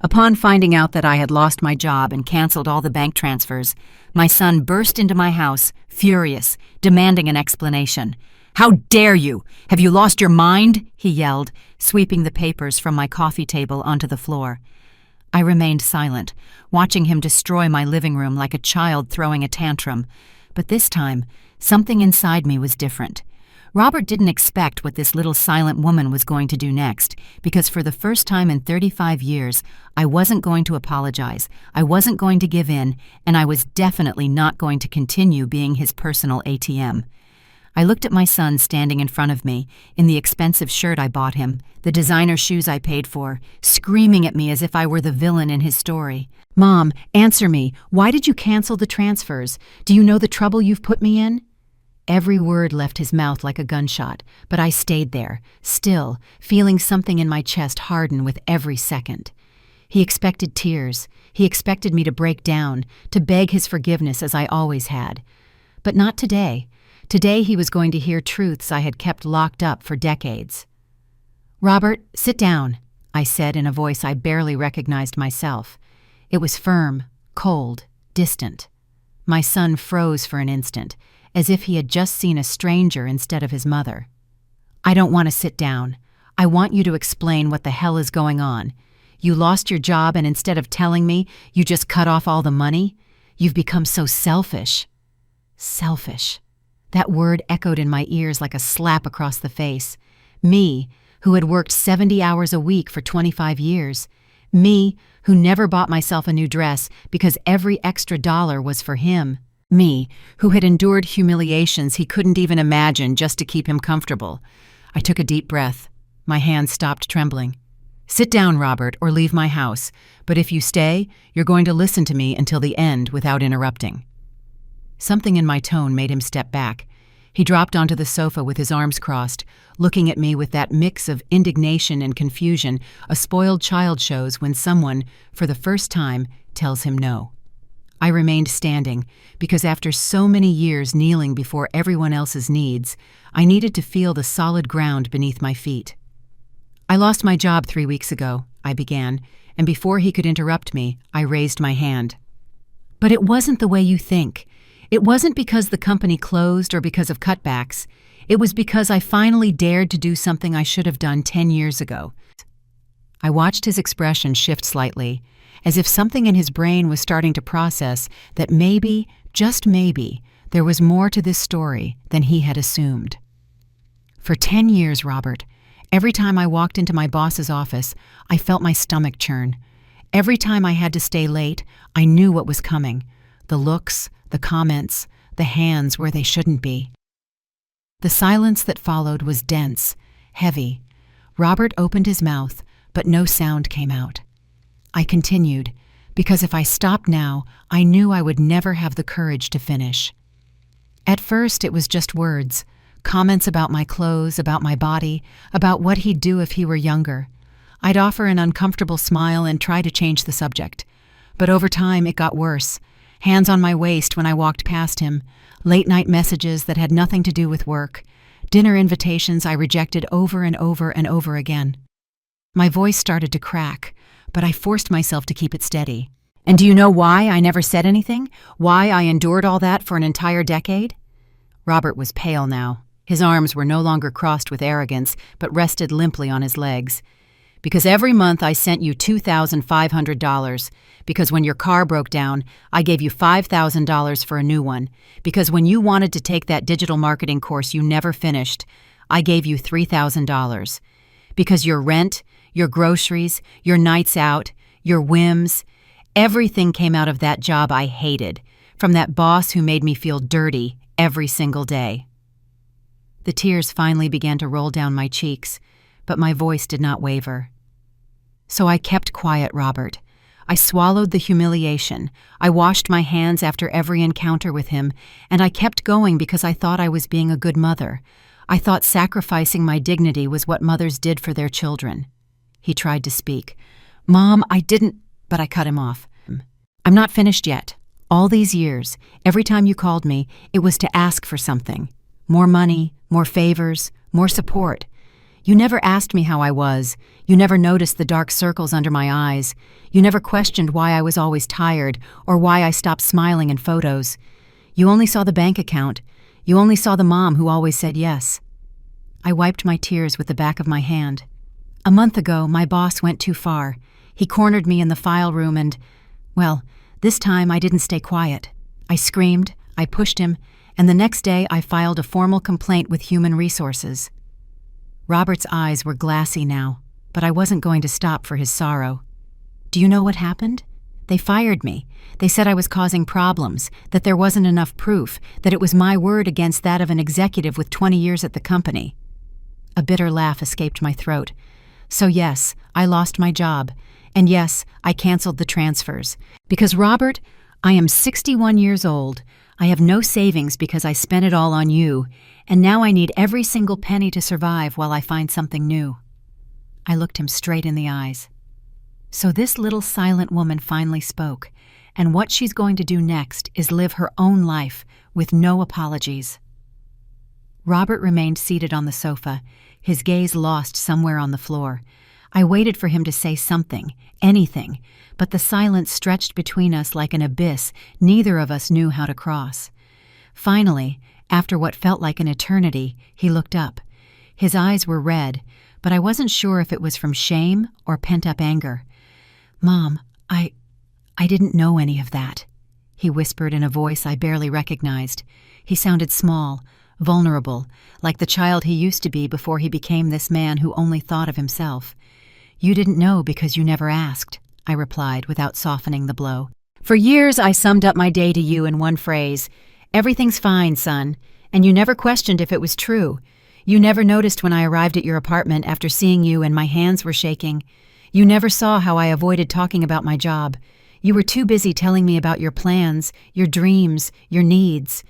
Upon finding out that I had lost my job and canceled all the bank transfers, my son burst into my house, furious, demanding an explanation. "How dare you? Have you lost your mind?" he yelled, sweeping the papers from my coffee table onto the floor. I remained silent, watching him destroy my living room like a child throwing a tantrum. But this time, something inside me was different. Robert didn't expect what this little silent woman was going to do next, because for the first time in 35 years, I wasn't going to apologize, I wasn't going to give in, and I was definitely not going to continue being his personal ATM. I looked at my son standing in front of me, in the expensive shirt I bought him, the designer shoes I paid for, screaming at me as if I were the villain in his story. "Mom, answer me. Why did you cancel the transfers? Do you know the trouble you've put me in?" Every word left his mouth like a gunshot, but I stayed there, still, feeling something in my chest harden with every second. He expected tears. He expected me to break down, to beg his forgiveness as I always had. But not today. Today he was going to hear truths I had kept locked up for decades. "Robert, sit down," I said in a voice I barely recognized myself. It was firm, cold, distant. My son froze for an instant, as if he had just seen a stranger instead of his mother. "I don't want to sit down. I want you to explain what the hell is going on. You lost your job and instead of telling me, you just cut off all the money? You've become so selfish." Selfish. That word echoed in my ears like a slap across the face. Me, who had worked 70 hours a week for 25 years. Me, who never bought myself a new dress because every extra dollar was for him. Me, who had endured humiliations he couldn't even imagine just to keep him comfortable. I took a deep breath. My hands stopped trembling. "Sit down, Robert, or leave my house. But if you stay, you're going to listen to me until the end without interrupting." Something in my tone made him step back. He dropped onto the sofa with his arms crossed, looking at me with that mix of indignation and confusion a spoiled child shows when someone, for the first time, tells him no. I remained standing, because after so many years kneeling before everyone else's needs, I needed to feel the solid ground beneath my feet. "I lost my job 3 weeks ago," I began, and before he could interrupt me, I raised my hand. "But it wasn't the way you think. It wasn't because the company closed or because of cutbacks. It was because I finally dared to do something I should have done 10 years ago." I watched his expression shift slightly, as if something in his brain was starting to process that maybe, just maybe, there was more to this story than he had assumed. "For 10 years, Robert, every time I walked into my boss's office, I felt my stomach churn. Every time I had to stay late, I knew what was coming. The looks, the comments, the hands where they shouldn't be." The silence that followed was dense, heavy. Robert opened his mouth, but no sound came out. I continued, because if I stopped now, I knew I would never have the courage to finish. At first, it was just words, comments about my clothes, about my body, about what he'd do if he were younger. I'd offer an uncomfortable smile and try to change the subject. But over time, it got worse. Hands on my waist when I walked past him, late-night messages that had nothing to do with work, dinner invitations I rejected over and over and over again. My voice started to crack, but I forced myself to keep it steady. "And do you know why I never said anything? Why I endured all that for an entire decade?" Robert was pale now. His arms were no longer crossed with arrogance, but rested limply on his legs. "Because every month I sent you $2,500. Because when your car broke down, I gave you $5,000 for a new one. Because when you wanted to take that digital marketing course you never finished, I gave you $3,000. Because your rent, your groceries, your nights out, your whims, everything came out of that job I hated, from that boss who made me feel dirty every single day." The tears finally began to roll down my cheeks, but my voice did not waver. So I kept quiet, Robert. I swallowed the humiliation. I washed my hands after every encounter with him, and I kept going because I thought I was being a good mother. I thought sacrificing my dignity was what mothers did for their children. He tried to speak. "Mom, I didn't," but I cut him off. "I'm not finished yet. All these years, every time you called me, it was to ask for something. More money, more favors, more support. You never asked me how I was. You never noticed the dark circles under my eyes. You never questioned why I was always tired or why I stopped smiling in photos. You only saw the bank account. You only saw the mom who always said yes. I wiped my tears with the back of my hand. A month ago, my boss went too far. He cornered me in the file room and, well, this time I didn't stay quiet. I screamed, I pushed him, and the next day I filed a formal complaint with Human Resources. Robert's eyes were glassy now, but I wasn't going to stop for his sorrow. Do you know what happened? They fired me. They said I was causing problems, that there wasn't enough proof, that it was my word against that of an executive with 20 years at the company. A bitter laugh escaped my throat. So yes, I lost my job. And yes, I canceled the transfers. Because, Robert, I am 61 years old. I have no savings because I spent it all on you, and now I need every single penny to survive while I find something new. I looked him straight in the eyes. So this little silent woman finally spoke, and what she's going to do next is live her own life with no apologies. Robert remained seated on the sofa, his gaze lost somewhere on the floor. I waited for him to say something, anything, but the silence stretched between us like an abyss neither of us knew how to cross. Finally, after what felt like an eternity, he looked up. His eyes were red, but I wasn't sure if it was from shame or pent-up anger. "Mom, I didn't know any of that," he whispered in a voice I barely recognized. He sounded small, vulnerable, like the child he used to be before he became this man who only thought of himself. "You didn't know because you never asked," I replied without softening the blow. "For years I summed up my day to you in one phrase. Everything's fine, son, and you never questioned if it was true. You never noticed when I arrived at your apartment after seeing you and my hands were shaking. You never saw how I avoided talking about my job. You were too busy telling me about your plans, your dreams, your needs."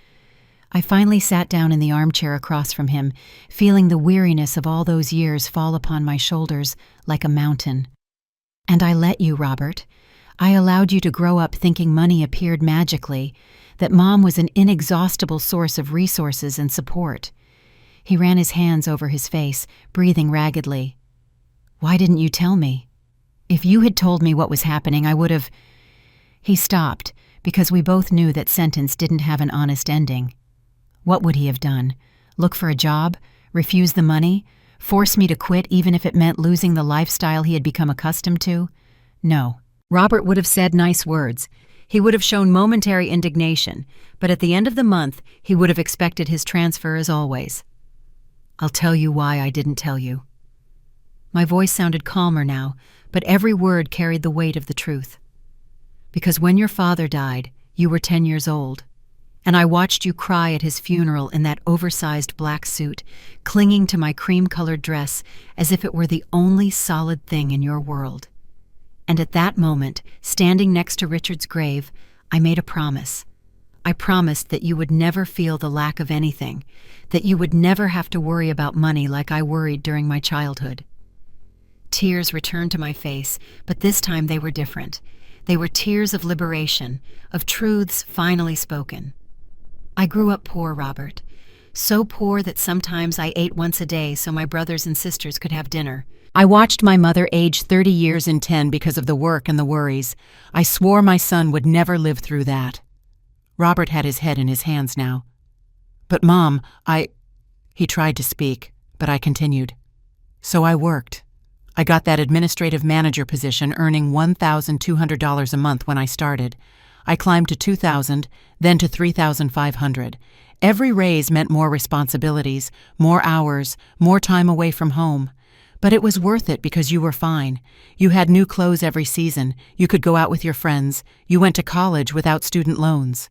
I finally sat down in the armchair across from him, feeling the weariness of all those years fall upon my shoulders like a mountain. "And I let you, Robert. I allowed you to grow up thinking money appeared magically, that Mom was an inexhaustible source of resources and support." He ran his hands over his face, breathing raggedly. "Why didn't you tell me? If you had told me what was happening, I would have—" He stopped, because we both knew that sentence didn't have an honest ending. What would he have done? Look for a job? Refuse the money? Force me to quit even if it meant losing the lifestyle he had become accustomed to? No. Robert would have said nice words. He would have shown momentary indignation, but at the end of the month, he would have expected his transfer as always. "I'll tell you why I didn't tell you." My voice sounded calmer now, but every word carried the weight of the truth. "Because when your father died, you were 10 years old. And I watched you cry at his funeral in that oversized black suit, clinging to my cream-colored dress as if it were the only solid thing in your world. And at that moment, standing next to Richard's grave, I made a promise. I promised that you would never feel the lack of anything, that you would never have to worry about money like I worried during my childhood." Tears returned to my face, but this time they were different. They were tears of liberation, of truths finally spoken. "I grew up poor, Robert. So poor that sometimes I ate once a day so my brothers and sisters could have dinner. I watched my mother age 30 years in 10 because of the work and the worries. I swore my son would never live through that." Robert had his head in his hands now. "But Mom, He tried to speak, but I continued. "So I worked. I got that administrative manager position earning $1,200 a month when I started. I climbed to $2,000, then to $3,500. Every raise meant more responsibilities, more hours, more time away from home. But it was worth it because you were fine. You had new clothes every season. You could go out with your friends. You went to college without student loans."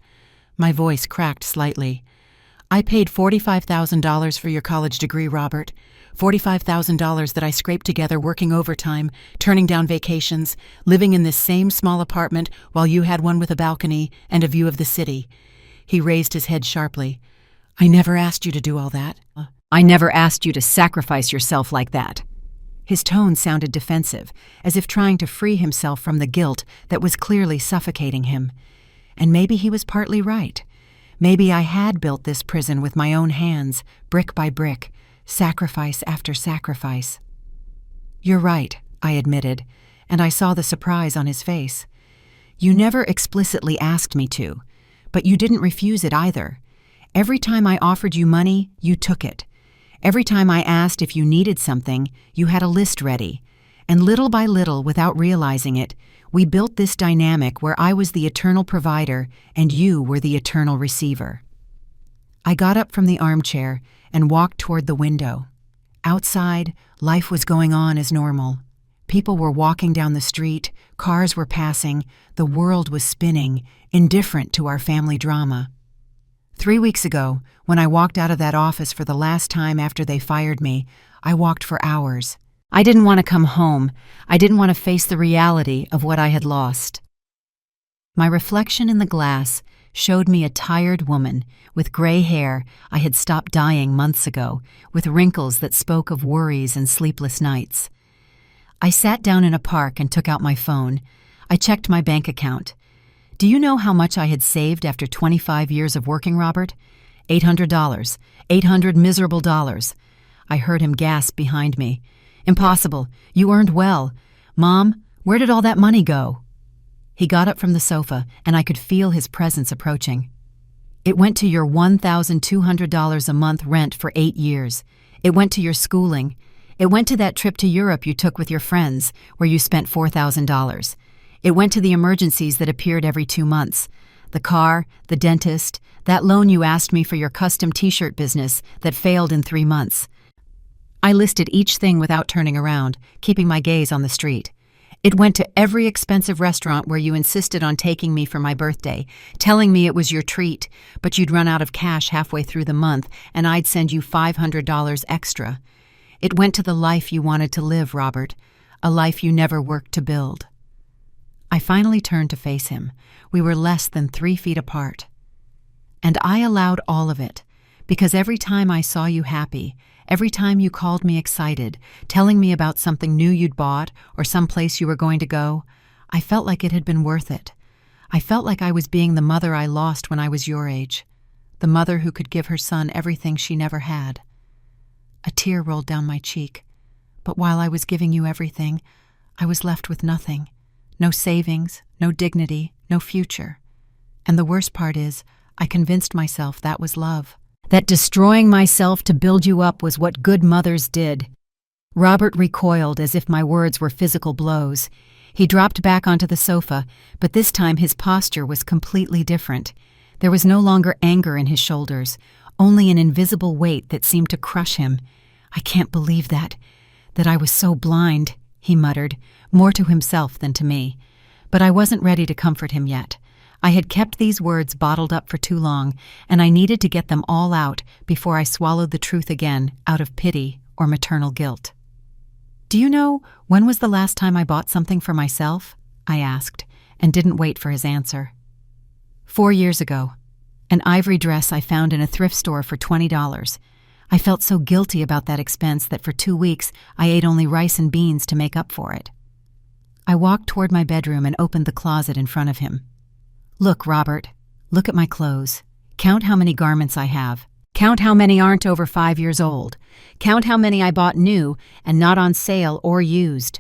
My voice cracked slightly. "I paid $45,000 for your college degree, Robert. $45,000 that I scraped together working overtime, turning down vacations, living in this same small apartment while you had one with a balcony and a view of the city." He raised his head sharply. "I never asked you to do all that. I never asked you to sacrifice yourself like that." His tone sounded defensive, as if trying to free himself from the guilt that was clearly suffocating him. And maybe he was partly right. Maybe I had built this prison with my own hands, brick by brick, sacrifice after sacrifice. You're right, I admitted, and I saw the surprise on his face. You never explicitly asked me to, but you didn't refuse it either. Every time I offered you money, you took it. Every time I asked if you needed something, you had a list ready. And little by little, without realizing it, we built this dynamic where I was the eternal provider and you were the eternal receiver. I got up from the armchair and walked toward the window. Outside, life was going on as normal. People were walking down the street, cars were passing, the world was spinning, indifferent to our family drama. 3 weeks ago, when I walked out of that office for the last time after they fired me, I walked for hours. I didn't want to come home. I didn't want to face the reality of what I had lost. My reflection in the glass showed me a tired woman with gray hair I had stopped dyeing months ago, with wrinkles that spoke of worries and sleepless nights. I sat down in a park and took out my phone. I checked my bank account. Do you know how much I had saved after 25 years of working, Robert? $800. 800 miserable dollars. I heard him gasp behind me. Impossible. You earned well. Mom, where did all that money go? He got up from the sofa, and I could feel his presence approaching. It went to your $1,200 a month rent for 8 years. It went to your schooling. It went to that trip to Europe you took with your friends, where you spent $4,000. It went to the emergencies that appeared every 2 months. The car, the dentist, that loan you asked me for your custom t-shirt business that failed in 3 months. I listed each thing without turning around, keeping my gaze on the street. It went to every expensive restaurant where you insisted on taking me for my birthday, telling me it was your treat, but you'd run out of cash halfway through the month and I'd send you $500 extra. It went to the life you wanted to live, Robert, a life you never worked to build. I finally turned to face him. We were less than 3 feet apart. And I allowed all of it, because every time I saw you happy, every time you called me excited, telling me about something new you'd bought or some place you were going to go, I felt like it had been worth it. I felt like I was being the mother I lost when I was your age, the mother who could give her son everything she never had. A tear rolled down my cheek, but while I was giving you everything, I was left with nothing. No savings, no dignity, no future. And the worst part is, I convinced myself that was love. That destroying myself to build you up was what good mothers did. Robert recoiled as if my words were physical blows. He dropped back onto the sofa, but this time his posture was completely different. There was no longer anger in his shoulders, only an invisible weight that seemed to crush him. I can't believe that I was so blind, he muttered, more to himself than to me. But I wasn't ready to comfort him yet. I had kept these words bottled up for too long, and I needed to get them all out before I swallowed the truth again out of pity or maternal guilt. Do you know, when was the last time I bought something for myself? I asked, and didn't wait for his answer. 4 years ago. An ivory dress I found in a thrift store for $20. I felt so guilty about that expense that for 2 weeks I ate only rice and beans to make up for it. I walked toward my bedroom and opened the closet in front of him. Look, Robert, look at my clothes. Count how many garments I have. Count how many aren't over 5 years old. Count how many I bought new and not on sale or used.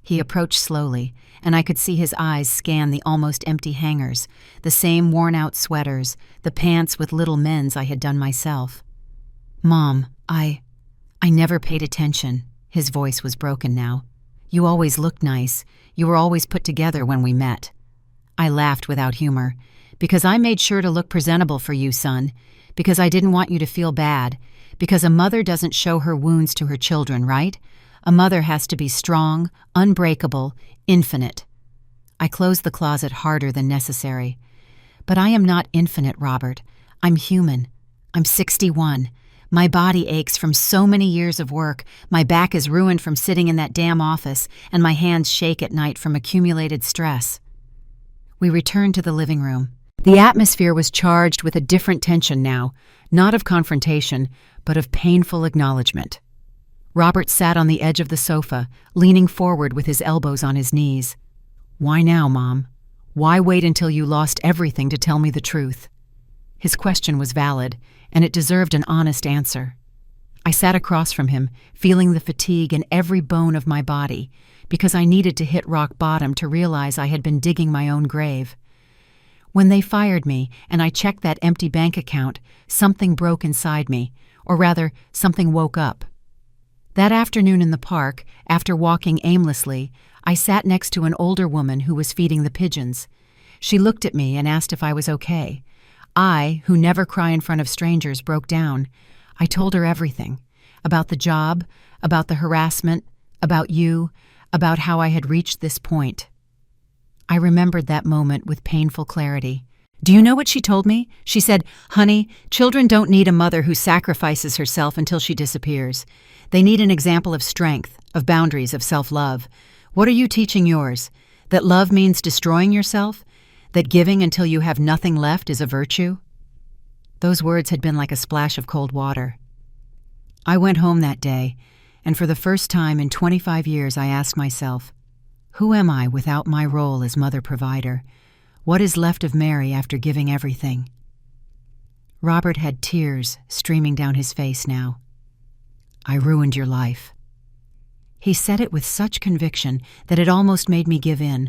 He approached slowly, and I could see his eyes scan the almost empty hangers, the same worn-out sweaters, the pants with little mends I had done myself. Mom, I never paid attention. His voice was broken now. You always looked nice. You were always put together when we met. I laughed without humor. Because I made sure to look presentable for you, son. Because I didn't want you to feel bad. Because a mother doesn't show her wounds to her children, right? A mother has to be strong, unbreakable, infinite. I closed the closet harder than necessary. But I am not infinite, Robert. I'm human. I'm 61. My body aches from so many years of work, my back is ruined from sitting in that damn office, and my hands shake at night from accumulated stress. We returned to the living room. The atmosphere was charged with a different tension now, not of confrontation, but of painful acknowledgement. Robert sat on the edge of the sofa, leaning forward with his elbows on his knees. Why now, Mom? Why wait until you lost everything to tell me the truth? His question was valid, and it deserved an honest answer. I sat across from him, feeling the fatigue in every bone of my body, because I needed to hit rock bottom to realize I had been digging my own grave. When they fired me and I checked that empty bank account, something broke inside me, or rather, something woke up. That afternoon in the park, after walking aimlessly, I sat next to an older woman who was feeding the pigeons. She looked at me and asked if I was okay. I, who never cry in front of strangers, broke down. I told her everything. About the job, about the harassment, about you, about how I had reached this point. I remembered that moment with painful clarity. Do you know what she told me? She said, "Honey, children don't need a mother who sacrifices herself until she disappears. They need an example of strength, of boundaries, of self-love. What are you teaching yours? That love means destroying yourself? That giving until you have nothing left is a virtue?" Those words had been like a splash of cold water. I went home that day, and for the first time in 25 years I asked myself, who am I without my role as mother-provider? What is left of Mary after giving everything? Robert had tears streaming down his face now. I ruined your life. He said it with such conviction that it almost made me give in,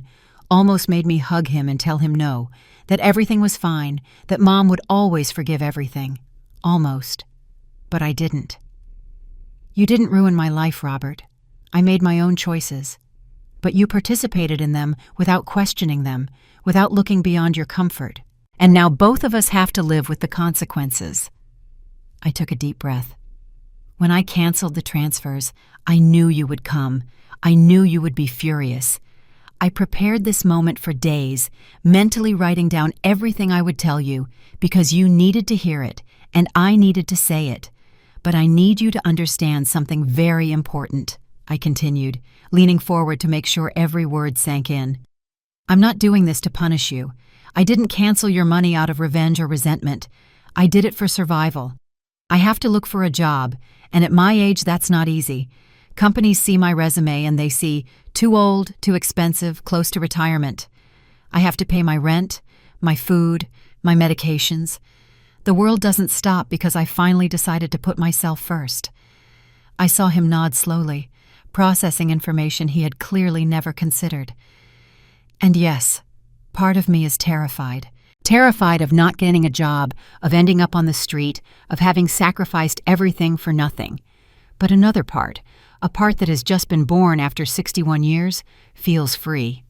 almost made me hug him and tell him no, that everything was fine, that Mom would always forgive everything. Almost. But I didn't. You didn't ruin my life, Robert. I made my own choices. But you participated in them without questioning them, without looking beyond your comfort. And now both of us have to live with the consequences. I took a deep breath. When I canceled the transfers, I knew you would come. I knew you would be furious. I prepared this moment for days, mentally writing down everything I would tell you, because you needed to hear it, and I needed to say it. But I need you to understand something very important, I continued, leaning forward to make sure every word sank in. I'm not doing this to punish you. I didn't cancel your money out of revenge or resentment. I did it for survival. I have to look for a job, and at my age that's not easy. Companies see my resume and they see too old, too expensive, close to retirement. I have to pay my rent, my food, my medications. The world doesn't stop because I finally decided to put myself first. I saw him nod slowly, processing information he had clearly never considered. And yes, part of me is terrified. Terrified of not getting a job, of ending up on the street, of having sacrificed everything for nothing. But another part, a part that has just been born after 61 years, feels free.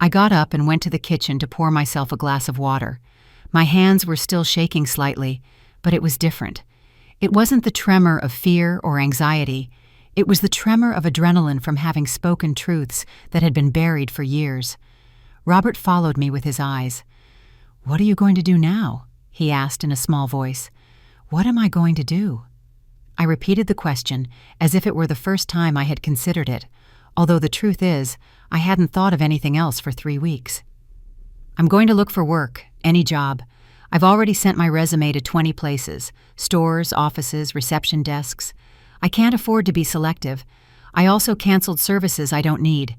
I got up and went to the kitchen to pour myself a glass of water. My hands were still shaking slightly, but it was different. It wasn't the tremor of fear or anxiety. It was the tremor of adrenaline from having spoken truths that had been buried for years. Robert followed me with his eyes. "What are you going to do now?" he asked in a small voice. "What am I going to do?" I repeated the question as if it were the first time I had considered it, although the truth is, I hadn't thought of anything else for 3 weeks. "I'm going to look for work, any job. I've already sent my resume to 20 places, stores, offices, reception desks. I can't afford to be selective. I also canceled services I don't need.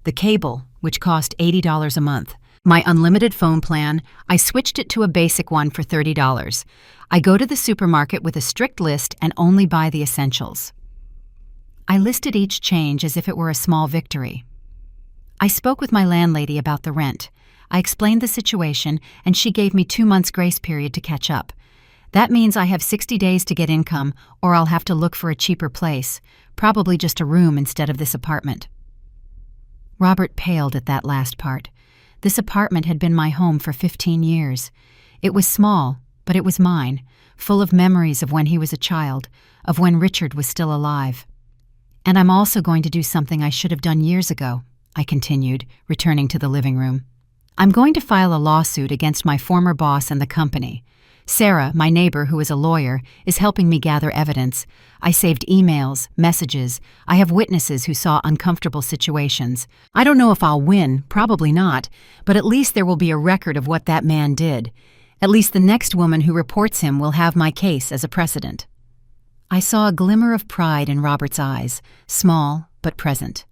The cable, which cost $80 a month. My unlimited phone plan, I switched it to a basic one for $30. I go to the supermarket with a strict list and only buy the essentials." I listed each change as if it were a small victory. I spoke with my landlady about the rent. I explained the situation, and she gave me 2 months' grace period to catch up. That means I have 60 days to get income, or I'll have to look for a cheaper place, probably just a room instead of this apartment. Robert paled at that last part. This apartment had been my home for 15 years. It was small, but it was mine, full of memories of when he was a child, of when Richard was still alive. "And I'm also going to do something I should have done years ago," I continued, returning to the living room. "I'm going to file a lawsuit against my former boss and the company. Sarah, my neighbor who is a lawyer, is helping me gather evidence. I saved emails, messages. I have witnesses who saw uncomfortable situations. I don't know if I'll win, probably not, but at least there will be a record of what that man did. At least the next woman who reports him will have my case as a precedent." I saw a glimmer of pride in Robert's eyes, small but present.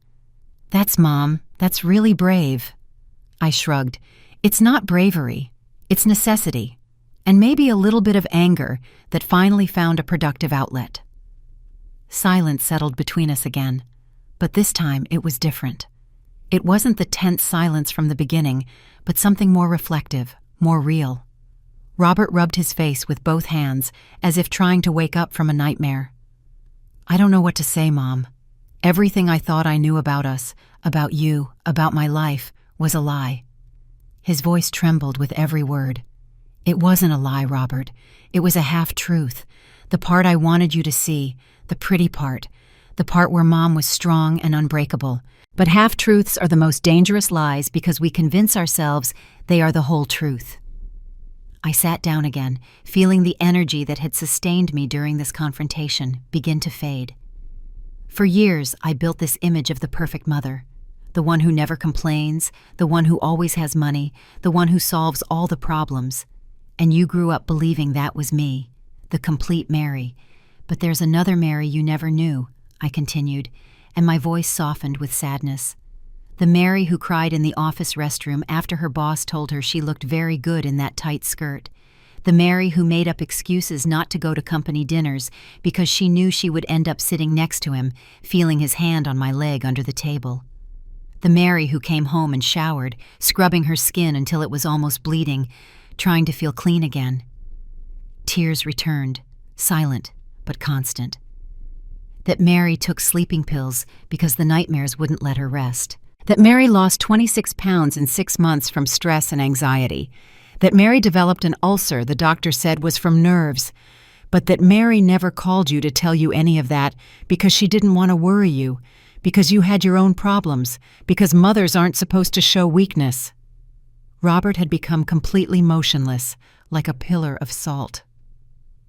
"That's Mom. That's really brave." I shrugged. "It's not bravery. It's necessity. And maybe a little bit of anger that finally found a productive outlet." Silence settled between us again, but this time it was different. It wasn't the tense silence from the beginning, but something more reflective, more real. Robert rubbed his face with both hands, as if trying to wake up from a nightmare. "I don't know what to say, Mom. Everything I thought I knew about us, about you, about my life, was a lie." His voice trembled with every word. "It wasn't a lie, Robert. It was a half-truth. The part I wanted you to see, the pretty part, the part where Mom was strong and unbreakable. But half-truths are the most dangerous lies because we convince ourselves they are the whole truth." I sat down again, feeling the energy that had sustained me during this confrontation begin to fade. For years, I built this image of the perfect mother, the one who never complains, the one who always has money, the one who solves all the problems. And you grew up believing that was me, the complete Mary. But there's another Mary you never knew, I continued, and my voice softened with sadness. The Mary who cried in the office restroom after her boss told her she looked very good in that tight skirt. The Mary who made up excuses not to go to company dinners because she knew she would end up sitting next to him, feeling his hand on my leg under the table. The Mary who came home and showered, scrubbing her skin until it was almost bleeding, trying to feel clean again. Tears returned, silent but constant. That Mary took sleeping pills because the nightmares wouldn't let her rest. That Mary lost 26 pounds in 6 months from stress and anxiety. That Mary developed an ulcer the doctor said was from nerves. But that Mary never called you to tell you any of that because she didn't want to worry you, because you had your own problems, because mothers aren't supposed to show weakness. Robert had become completely motionless, like a pillar of salt.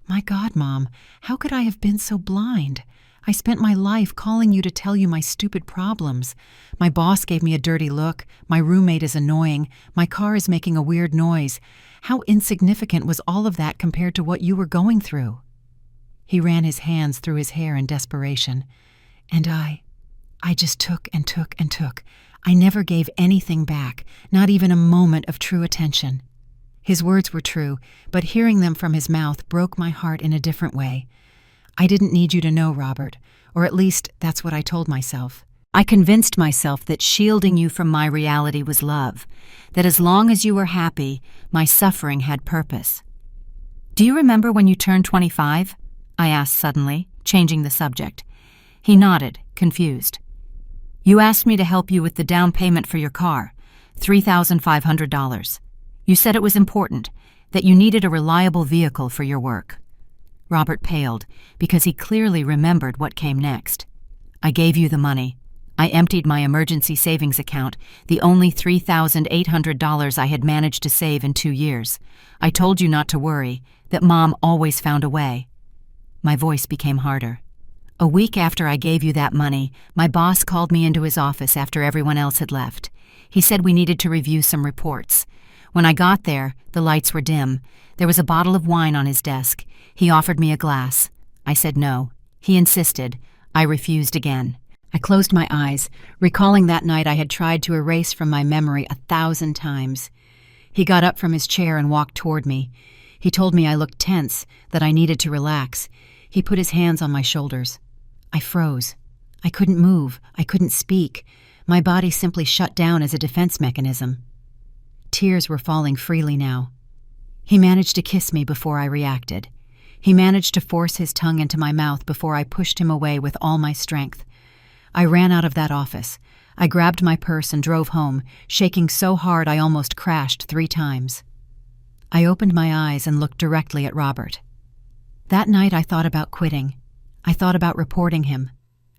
"My God, Mom, how could I have been so blind? I spent my life calling you to tell you my stupid problems. My boss gave me a dirty look, my roommate is annoying, my car is making a weird noise. How insignificant was all of that compared to what you were going through?" He ran his hands through his hair in desperation. "And I just took and took and took. I never gave anything back, not even a moment of true attention." His words were true, but hearing them from his mouth broke my heart in a different way. "I didn't need you to know, Robert, or at least that's what I told myself. I convinced myself that shielding you from my reality was love, that as long as you were happy, my suffering had purpose." "Do you remember when you turned 25? I asked suddenly, changing the subject. He nodded, confused. "You asked me to help you with the down payment for your car, $3,500. You said it was important, that you needed a reliable vehicle for your work." Robert paled, because he clearly remembered what came next. "I gave you the money. I emptied my emergency savings account, the only $3,800 I had managed to save in 2 years. I told you not to worry, that Mom always found a way." My voice became harder. "A week after I gave you that money, my boss called me into his office after everyone else had left. He said we needed to review some reports. When I got there, the lights were dim. There was a bottle of wine on his desk. He offered me a glass. I said no. He insisted. I refused again. I closed my eyes, recalling that night I had tried to erase from my memory 1,000 times. He got up from his chair and walked toward me. He told me I looked tense, that I needed to relax. He put his hands on my shoulders. I froze. I couldn't move. I couldn't speak. My body simply shut down as a defense mechanism. Tears were falling freely now. He managed to kiss me before I reacted. He managed to force his tongue into my mouth before I pushed him away with all my strength. I ran out of that office. I grabbed my purse and drove home, shaking so hard I almost crashed 3 times. I opened my eyes and looked directly at Robert. That night I thought about quitting. I thought about reporting him.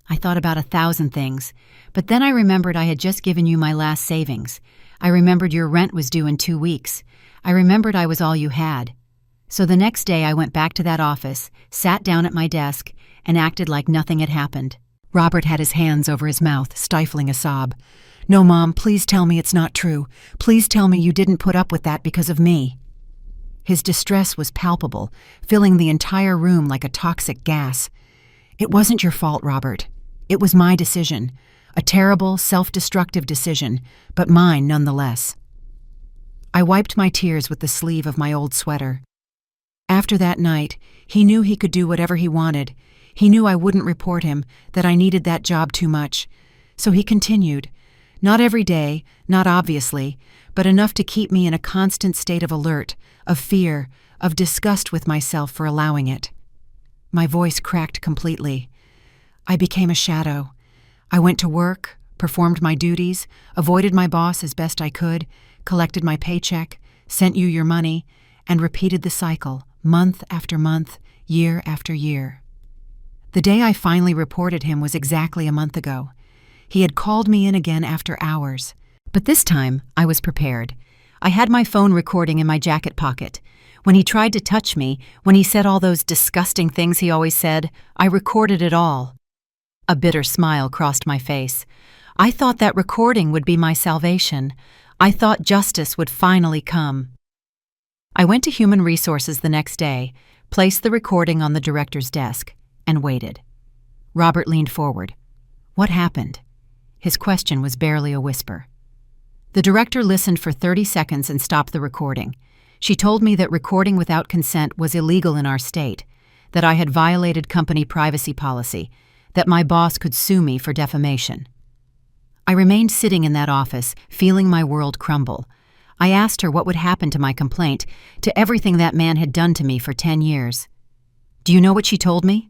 I thought about 1,000 things, but then I remembered I had just given you my last savings. I remembered your rent was due in 2 weeks. I remembered I was all you had. So the next day I went back to that office, sat down at my desk, and acted like nothing had happened. Robert had his hands over his mouth, stifling a sob. "No, Mom, please tell me it's not true. Please tell me you didn't put up with that because of me." His distress was palpable, filling the entire room like a toxic gas. "It wasn't your fault, Robert. It was my decision. A terrible, self-destructive decision, but mine nonetheless." I wiped my tears with the sleeve of my old sweater. After that night, he knew he could do whatever he wanted. He knew I wouldn't report him, that I needed that job too much. So he continued. Not every day, not obviously, but enough to keep me in a constant state of alert, of fear, of disgust with myself for allowing it. My voice cracked completely. I became a shadow. I went to work, performed my duties, avoided my boss as best I could, collected my paycheck, sent you your money, and repeated the cycle, month after month, year after year. The day I finally reported him was exactly a month ago. He had called me in again after hours. But this time, I was prepared. I had my phone recording in my jacket pocket. When he tried to touch me, when he said all those disgusting things he always said, I recorded it all. A bitter smile crossed my face. I thought that recording would be my salvation. I thought justice would finally come. I went to Human Resources the next day, placed the recording on the director's desk, and waited. Robert leaned forward. What happened? His question was barely a whisper. The director listened for 30 seconds and stopped the recording. She told me that recording without consent was illegal in our state, that I had violated company privacy policy, that my boss could sue me for defamation. I remained sitting in that office, feeling my world crumble. I asked her what would happen to my complaint, to everything that man had done to me for 10 years. Do you know what she told me?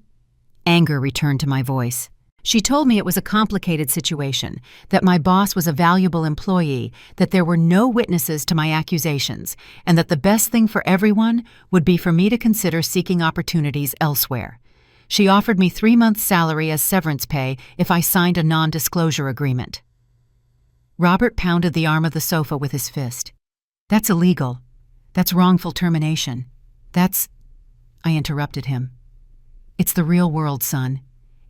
Anger returned to my voice. She told me it was a complicated situation, that my boss was a valuable employee, that there were no witnesses to my accusations, and that the best thing for everyone would be for me to consider seeking opportunities elsewhere. She offered me 3 months' salary as severance pay if I signed a non-disclosure agreement. Robert pounded the arm of the sofa with his fist. That's illegal. That's wrongful termination. I interrupted him. It's the real world, son.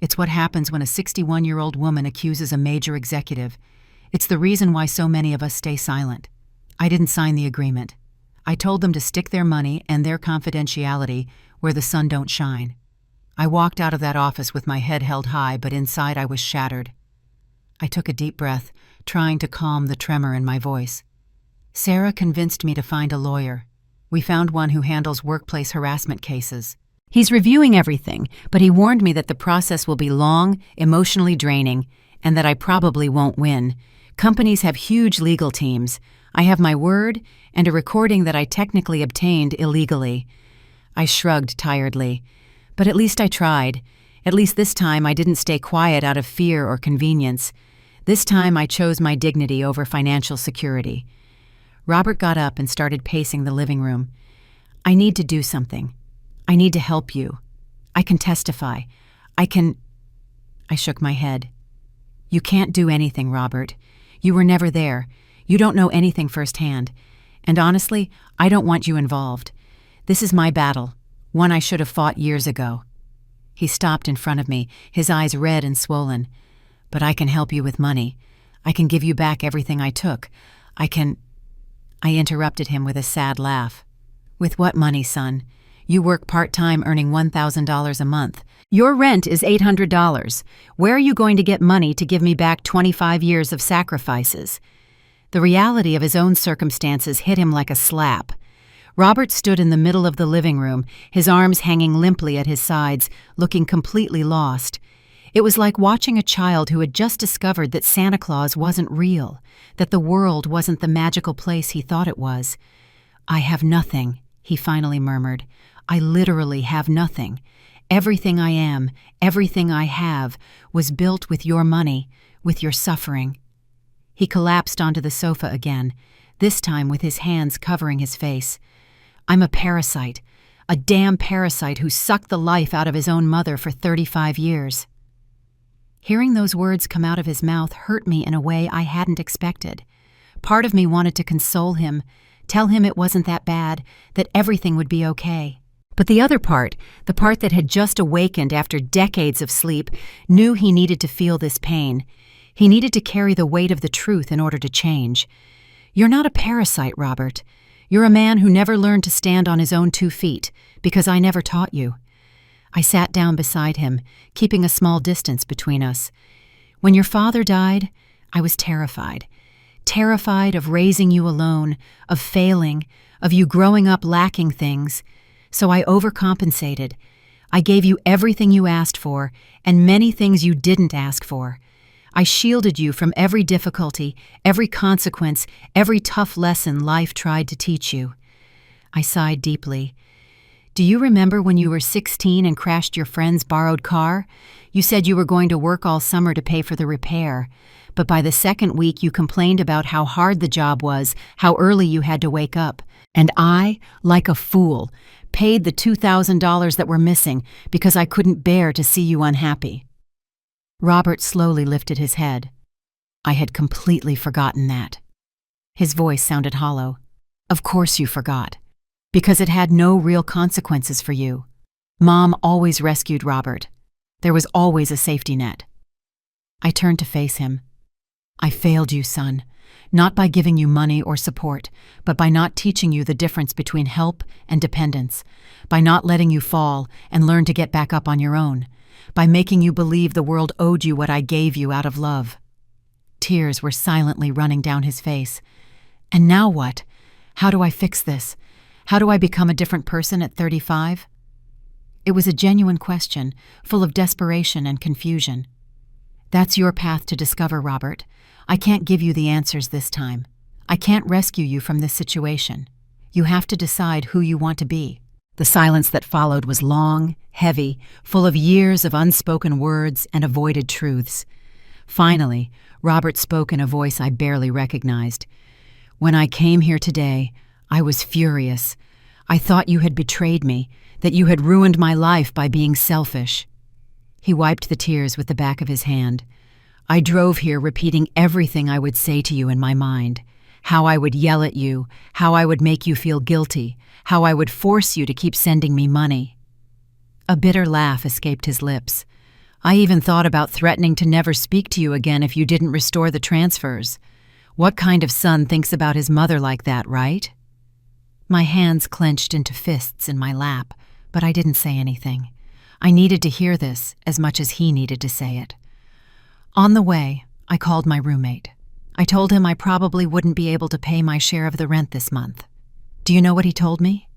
It's what happens when a 61-year-old woman accuses a major executive. It's the reason why so many of us stay silent. I didn't sign the agreement. I told them to stick their money and their confidentiality where the sun don't shine. I walked out of that office with my head held high, but inside I was shattered. I took a deep breath, trying to calm the tremor in my voice. Sarah convinced me to find a lawyer. We found one who handles workplace harassment cases. He's reviewing everything, but he warned me that the process will be long, emotionally draining, and that I probably won't win. Companies have huge legal teams. I have my word and a recording that I technically obtained illegally. I shrugged tiredly. But at least I tried. At least this time I didn't stay quiet out of fear or convenience. This time I chose my dignity over financial security. Robert got up and started pacing the living room. I need to do something. I need to help you. I can testify. I shook my head. You can't do anything, Robert. You were never there. You don't know anything firsthand. And honestly, I don't want you involved. This is my battle, one I should have fought years ago. He stopped in front of me, his eyes red and swollen. But I can help you with money. I can give you back everything I took. I interrupted him with a sad laugh. With what money, son? You work part-time earning $1,000 a month. Your rent is $800. Where are you going to get money to give me back 25 years of sacrifices? The reality of his own circumstances hit him like a slap. Robert stood in the middle of the living room, his arms hanging limply at his sides, looking completely lost. It was like watching a child who had just discovered that Santa Claus wasn't real, that the world wasn't the magical place he thought it was. I have nothing, he finally murmured. I literally have nothing. Everything I am, everything I have, was built with your money, with your suffering. He collapsed onto the sofa again, this time with his hands covering his face. I'm a parasite, a damn parasite who sucked the life out of his own mother for 35 years. Hearing those words come out of his mouth hurt me in a way I hadn't expected. Part of me wanted to console him, tell him it wasn't that bad, that everything would be okay. But the other part, the part that had just awakened after decades of sleep, knew he needed to feel this pain. He needed to carry the weight of the truth in order to change. You're not a parasite, Robert. You're a man who never learned to stand on his own 2 feet, because I never taught you. I sat down beside him, keeping a small distance between us. When your father died, I was terrified. Terrified of raising you alone, of failing, of you growing up lacking things. So I overcompensated. I gave you everything you asked for, and many things you didn't ask for. I shielded you from every difficulty, every consequence, every tough lesson life tried to teach you." I sighed deeply. "Do you remember when you were 16 and crashed your friend's borrowed car? You said you were going to work all summer to pay for the repair, but by the second week you complained about how hard the job was, how early you had to wake up. And I, like a fool, paid the $2,000 that were missing because I couldn't bear to see you unhappy." Robert slowly lifted his head. "I had completely forgotten that." His voice sounded hollow. "Of course you forgot. Because it had no real consequences for you. Mom always rescued Robert. There was always a safety net." I turned to face him. "I failed you, son. Not by giving you money or support, but by not teaching you the difference between help and dependence, by not letting you fall and learn to get back up on your own, by making you believe the world owed you what I gave you out of love." Tears were silently running down his face. "And now what? How do I fix this? How do I become a different person at 35? It was a genuine question, full of desperation and confusion. "That's your path to discover, Robert. I can't give you the answers this time. I can't rescue you from this situation. You have to decide who you want to be." The silence that followed was long, heavy, full of years of unspoken words and avoided truths. Finally, Robert spoke in a voice I barely recognized. "When I came here today, I was furious. I thought you had betrayed me, that you had ruined my life by being selfish." He wiped the tears with the back of his hand. "I drove here repeating everything I would say to you in my mind. How I would yell at you, how I would make you feel guilty, how I would force you to keep sending me money." A bitter laugh escaped his lips. "I even thought about threatening to never speak to you again if you didn't restore the transfers. What kind of son thinks about his mother like that, right?" My hands clenched into fists in my lap, but I didn't say anything. I needed to hear this as much as he needed to say it. On the way, I called my roommate. I told him I probably wouldn't be able to pay my share of the rent this month. Do you know what he told me?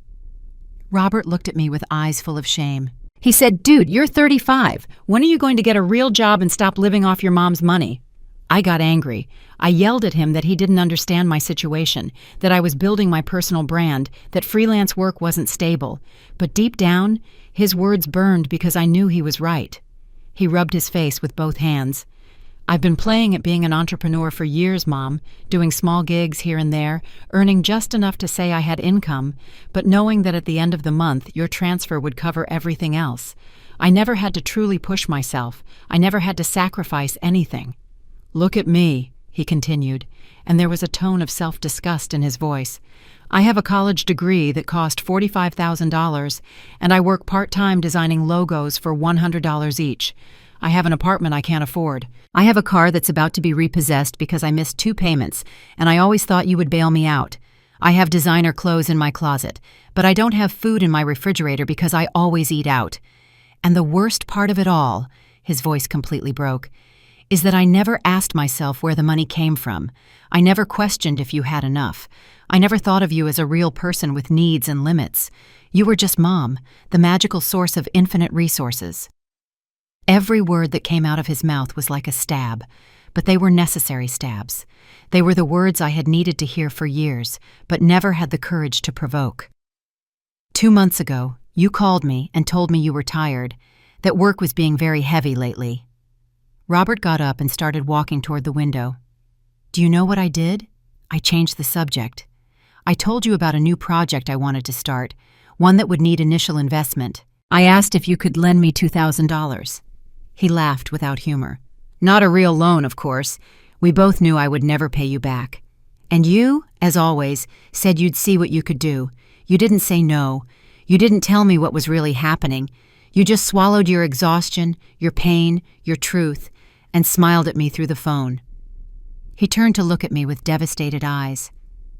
Robert looked at me with eyes full of shame. He said, "Dude, you're 35. When are you going to get a real job and stop living off your mom's money?" I got angry. I yelled at him that he didn't understand my situation, that I was building my personal brand, that freelance work wasn't stable. But deep down, his words burned because I knew he was right. He rubbed his face with both hands. "I've been playing at being an entrepreneur for years, Mom, doing small gigs here and there, earning just enough to say I had income, but knowing that at the end of the month your transfer would cover everything else. I never had to truly push myself. I never had to sacrifice anything." "Look at me," he continued, and there was a tone of self-disgust in his voice. "I have a college degree that cost $45,000, and I work part-time designing logos for $100 each. I have an apartment I can't afford. I have a car that's about to be repossessed because I missed 2 payments, and I always thought you would bail me out. I have designer clothes in my closet, but I don't have food in my refrigerator because I always eat out. And the worst part of it all," his voice completely broke, "is that I never asked myself where the money came from. I never questioned if you had enough. I never thought of you as a real person with needs and limits. You were just Mom, the magical source of infinite resources." Every word that came out of his mouth was like a stab, but they were necessary stabs. They were the words I had needed to hear for years, but never had the courage to provoke. 2 months ago, you called me and told me you were tired, that work was being very heavy lately. Robert got up and started walking toward the window. "Do you know what I did? I changed the subject. I told you about a new project I wanted to start, one that would need initial investment. I asked if you could lend me $2,000. He laughed without humor. "Not a real loan, of course. We both knew I would never pay you back. And you, as always, said you'd see what you could do. You didn't say no. You didn't tell me what was really happening. You just swallowed your exhaustion, your pain, your truth, and smiled at me through the phone." He turned to look at me with devastated eyes.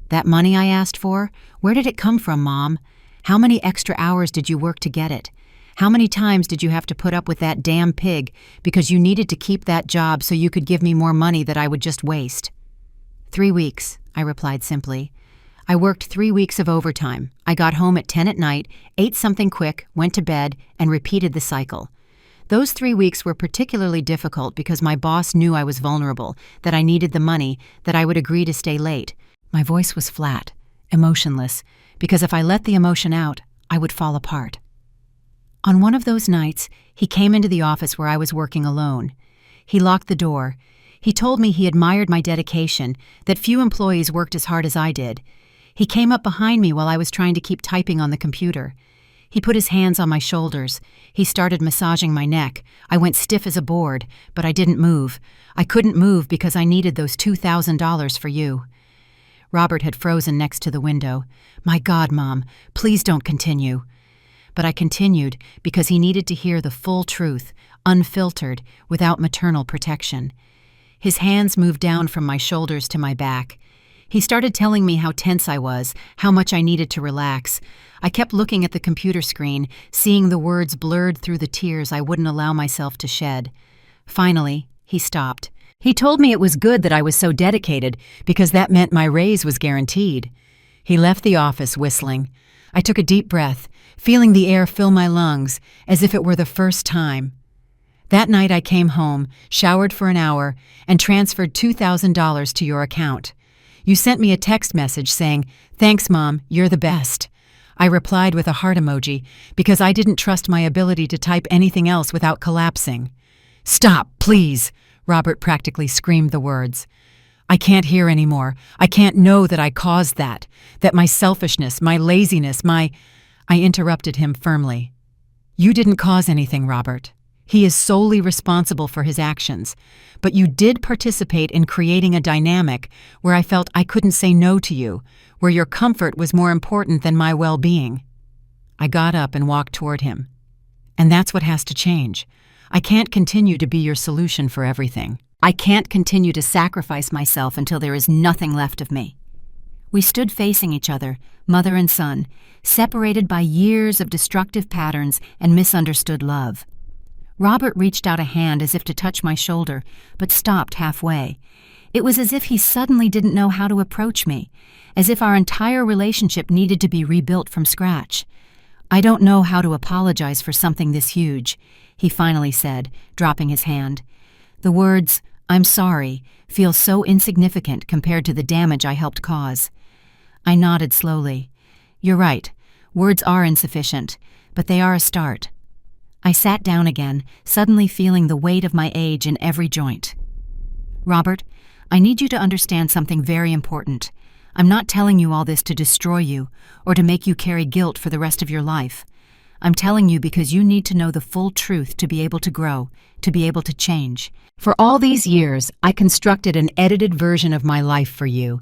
"That money I asked for? Where did it come from, Mom? How many extra hours did you work to get it? How many times did you have to put up with that damn pig because you needed to keep that job so you could give me more money that I would just waste?" 3 weeks, I replied simply. I worked 3 weeks of overtime. I got home at 10 at night, ate something quick, went to bed, and repeated the cycle. Those 3 weeks were particularly difficult because my boss knew I was vulnerable, that I needed the money, that I would agree to stay late. My voice was flat, emotionless, because if I let the emotion out, I would fall apart. On one of those nights, he came into the office where I was working alone. He locked the door. He told me he admired my dedication, that few employees worked as hard as I did. He came up behind me while I was trying to keep typing on the computer. He put his hands on my shoulders. He started massaging my neck. I went stiff as a board, but I didn't move. I couldn't move because I needed those $2,000 for you. Robert had frozen next to the window. My God, Mom, please don't continue. But I continued because he needed to hear the full truth, unfiltered, without maternal protection. His hands moved down from my shoulders to my back. He started telling me how tense I was, how much I needed to relax. I kept looking at the computer screen, seeing the words blurred through the tears I wouldn't allow myself to shed. Finally, he stopped. He told me it was good that I was so dedicated because that meant my raise was guaranteed. He left the office whistling. I took a deep breath, feeling the air fill my lungs as if it were the first time. That night I came home, showered for an hour, and transferred $2,000 to your account. You sent me a text message saying, "Thanks, Mom, you're the best." I replied with a heart emoji because I didn't trust my ability to type anything else without collapsing. "Stop, please," Robert practically screamed the words. "I can't hear anymore. I can't know that I caused that my selfishness, my laziness, I interrupted him firmly. "You didn't cause anything, Robert. He is solely responsible for his actions, but you did participate in creating a dynamic where I felt I couldn't say no to you, where your comfort was more important than my well-being." I got up and walked toward him. "And that's what has to change. I can't continue to be your solution for everything. I can't continue to sacrifice myself until there is nothing left of me." We stood facing each other, mother and son, separated by years of destructive patterns and misunderstood love. Robert reached out a hand as if to touch my shoulder, but stopped halfway. It was as if he suddenly didn't know how to approach me, as if our entire relationship needed to be rebuilt from scratch. "I don't know how to apologize for something this huge," he finally said, dropping his hand. The words, "I'm sorry," feel so insignificant compared to the damage I helped cause. I nodded slowly. "You're right. Words are insufficient, but they are a start." I sat down again, suddenly feeling the weight of my age in every joint. "Robert, I need you to understand something very important. I'm not telling you all this to destroy you or to make you carry guilt for the rest of your life. I'm telling you because you need to know the full truth to be able to grow, to be able to change. For all these years, I constructed an edited version of my life for you.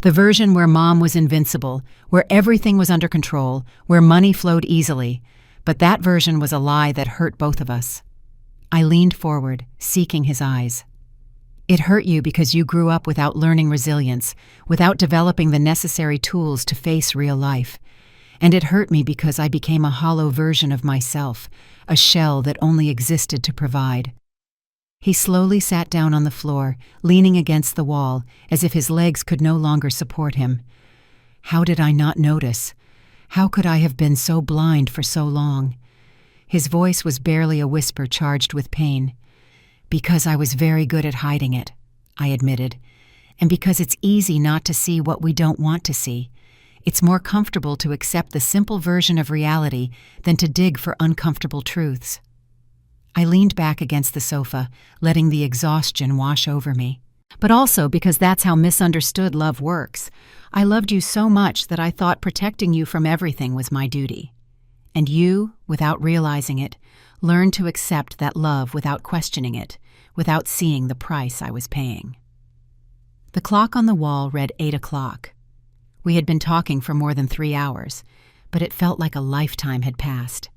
The version where Mom was invincible, where everything was under control, where money flowed easily. But that version was a lie that hurt both of us." I leaned forward, seeking his eyes. "It hurt you because you grew up without learning resilience, without developing the necessary tools to face real life. And it hurt me because I became a hollow version of myself, a shell that only existed to provide." He slowly sat down on the floor, leaning against the wall, as if his legs could no longer support him. How did I not notice? How could I have been so blind for so long? His voice was barely a whisper charged with pain. "Because I was very good at hiding it," I admitted. "And because it's easy not to see what we don't want to see. It's more comfortable to accept the simple version of reality than to dig for uncomfortable truths." I leaned back against the sofa, letting the exhaustion wash over me. "But also because that's how misunderstood love works. I loved you so much that I thought protecting you from everything was my duty. And you, without realizing it, learned to accept that love without questioning it, without seeing the price I was paying." The clock on the wall read 8 o'clock. We had been talking for more than 3 hours, but it felt like a lifetime had passed.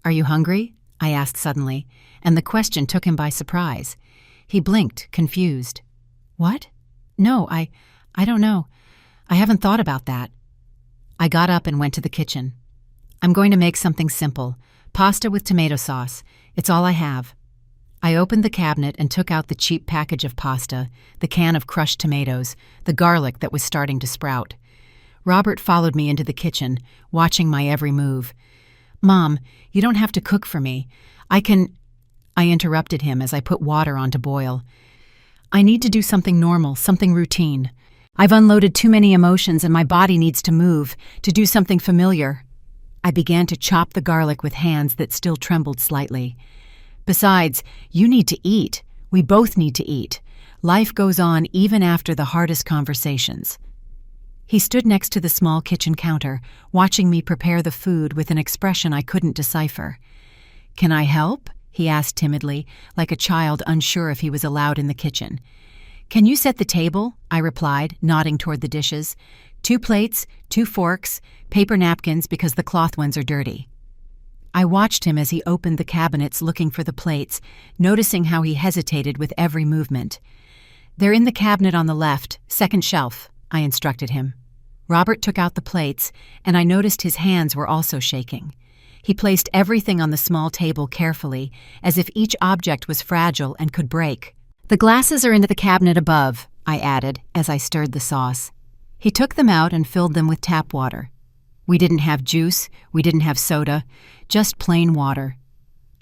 "Are you hungry?" I asked suddenly, and the question took him by surprise. He blinked, confused. "What? No, I don't know. I haven't thought about that." I got up and went to the kitchen. "I'm going to make something simple. Pasta with tomato sauce. It's all I have." I opened the cabinet and took out the cheap package of pasta, the can of crushed tomatoes, the garlic that was starting to sprout. Robert followed me into the kitchen, watching my every move. "Mom, you don't have to cook for me. I interrupted him as I put water on to boil. "I need to do something normal, something routine. I've unloaded too many emotions and my body needs to move, to do something familiar." I began to chop the garlic with hands that still trembled slightly. "Besides, you need to eat. We both need to eat. Life goes on even after the hardest conversations." He stood next to the small kitchen counter, watching me prepare the food with an expression I couldn't decipher. "Can I help?" he asked timidly, like a child unsure if he was allowed in the kitchen. "Can you set the table?" I replied, nodding toward the dishes. "2 plates, 2 forks, paper napkins because the cloth ones are dirty." I watched him as he opened the cabinets looking for the plates, noticing how he hesitated with every movement. "They're in the cabinet on the left, second shelf," I instructed him. Robert took out the plates, and I noticed his hands were also shaking. He placed everything on the small table carefully, as if each object was fragile and could break. "The glasses are in the cabinet above," I added as I stirred the sauce. He took them out and filled them with tap water. We didn't have juice, we didn't have soda, just plain water.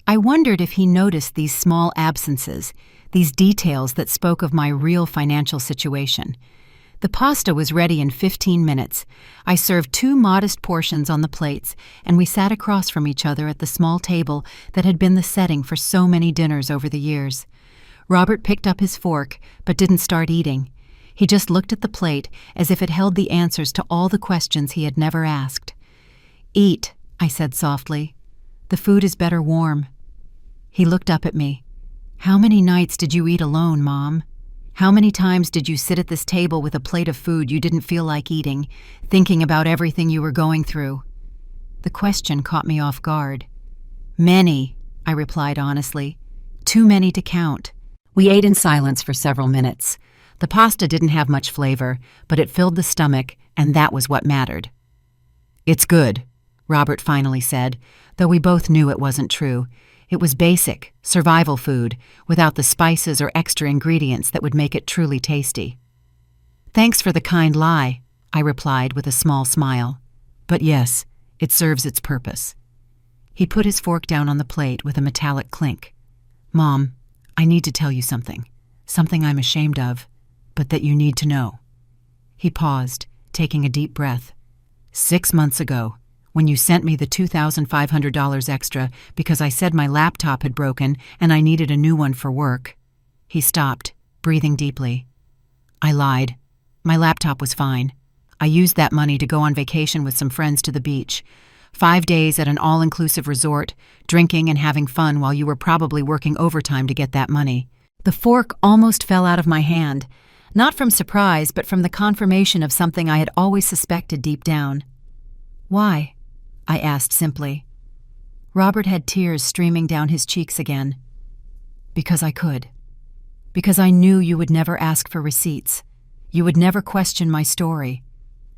I wondered if he noticed these small absences, these details that spoke of my real financial situation. The pasta was ready in 15 minutes. I served 2 modest portions on the plates, and we sat across from each other at the small table that had been the setting for so many dinners over the years. Robert picked up his fork, but didn't start eating. He just looked at the plate as if it held the answers to all the questions he had never asked. "Eat," I said softly. "The food is better warm." He looked up at me. "How many nights did you eat alone, Mom? How many times did you sit at this table with a plate of food you didn't feel like eating, thinking about everything you were going through?" The question caught me off guard. "Many," I replied honestly. "Too many to count." We ate in silence for several minutes. The pasta didn't have much flavor, but it filled the stomach, and that was what mattered. "It's good," Robert finally said, though we both knew it wasn't true. It was basic, survival food, without the spices or extra ingredients that would make it truly tasty. "Thanks for the kind lie," I replied with a small smile. "But yes, it serves its purpose." He put his fork down on the plate with a metallic clink. "Mom, I need to tell you something. Something I'm ashamed of, but that you need to know." He paused, taking a deep breath. 6 months ago, when you sent me the $2,500 extra because I said my laptop had broken and I needed a new one for work." He stopped, breathing deeply. "I lied. My laptop was fine. I used that money to go on vacation with some friends to the beach. 5 days at an all-inclusive resort, drinking and having fun while you were probably working overtime to get that money." The fork almost fell out of my hand, not from surprise, but from the confirmation of something I had always suspected deep down. "Why?" I asked simply. Robert had tears streaming down his cheeks again. "Because I could. Because I knew you would never ask for receipts. You would never question my story.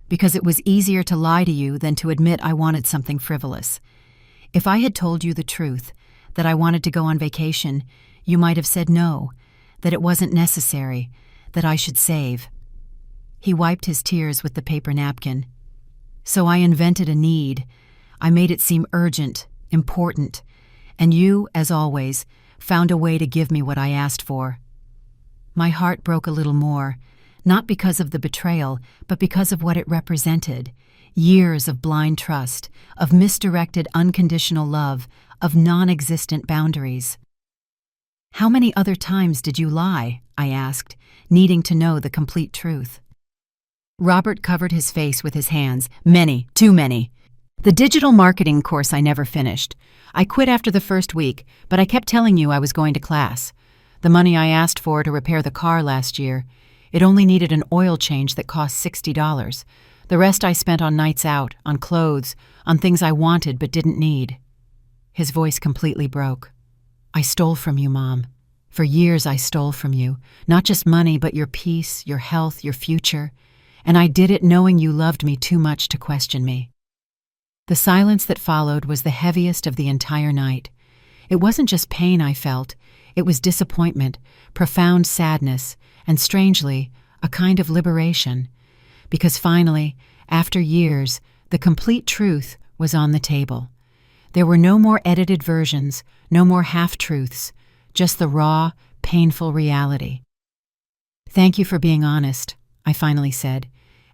Because it was easier to lie to you than to admit I wanted something frivolous. If I had told you the truth, that I wanted to go on vacation, you might have said no, that it wasn't necessary, that I should save." He wiped his tears with the paper napkin. "So I invented a need. I made it seem urgent, important, and you, as always, found a way to give me what I asked for." My heart broke a little more, not because of the betrayal, but because of what it represented. Years of blind trust, of misdirected unconditional love, of non-existent boundaries. "How many other times did you lie?" I asked, needing to know the complete truth. Robert covered his face with his hands. "Many, too many. The digital marketing course I never finished. I quit after the first week, but I kept telling you I was going to class. The money I asked for to repair the car last year, it only needed an oil change that cost $60. The rest I spent on nights out, on clothes, on things I wanted but didn't need." His voice completely broke. "I stole from you, Mom. For years I stole from you, not just money but your peace, your health, your future. And I did it knowing you loved me too much to question me." The silence that followed was the heaviest of the entire night. It wasn't just pain I felt, it was disappointment, profound sadness, and strangely, a kind of liberation. because finally, after years, the complete truth was on the table. There were no more edited versions, no more half-truths, just the raw, painful reality. "Thank you for being honest," I finally said,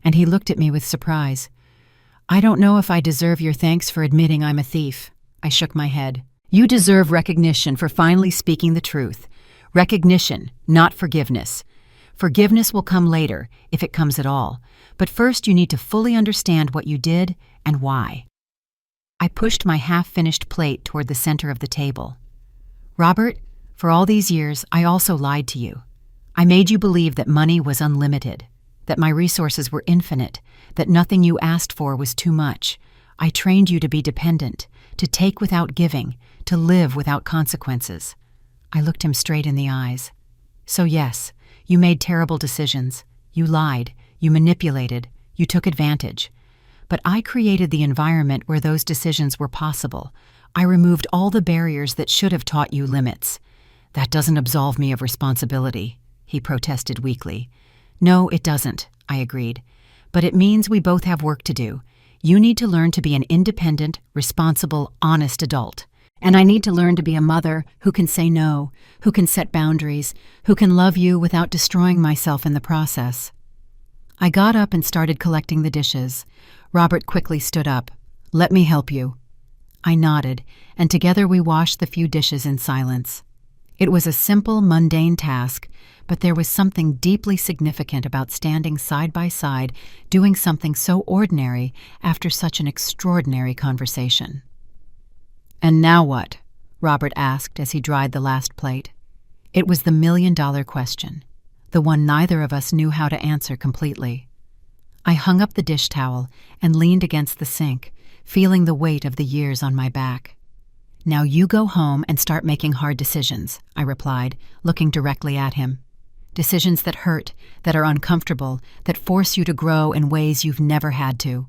and he looked at me with surprise. "I don't know if I deserve your thanks for admitting I'm a thief." I shook my head. "You deserve recognition for finally speaking the truth. Recognition, not forgiveness. Forgiveness will come later, if it comes at all, but first you need to fully understand what you did and why." I pushed my half-finished plate toward the center of the table. "Robert, for all these years, I also lied to you. I made you believe that money was unlimited, that my resources were infinite, that nothing you asked for was too much. I trained you to be dependent, to take without giving, to live without consequences." I looked him straight in the eyes. "So yes, you made terrible decisions. You lied, you manipulated, you took advantage. But I created the environment where those decisions were possible. I removed all the barriers that should have taught you limits. That doesn't absolve me of responsibility," he protested weakly. "No, it doesn't," I agreed. "But it means we both have work to do. You need to learn to be an independent, responsible, honest adult. And I need to learn to be a mother who can say no, who can set boundaries, who can love you without destroying myself in the process." I got up and started collecting the dishes. Robert quickly stood up. "Let me help you." I nodded, and together we washed the few dishes in silence. It was a simple, mundane task, but there was something deeply significant about standing side by side, doing something so ordinary after such an extraordinary conversation. "And now what?" Robert asked as he dried the last plate. It was the million-dollar question, the one neither of us knew how to answer completely. I hung up the dish towel and leaned against the sink, feeling the weight of the years on my back. "Now you go home and start making hard decisions," I replied, looking directly at him. "Decisions that hurt, that are uncomfortable, that force you to grow in ways you've never had to."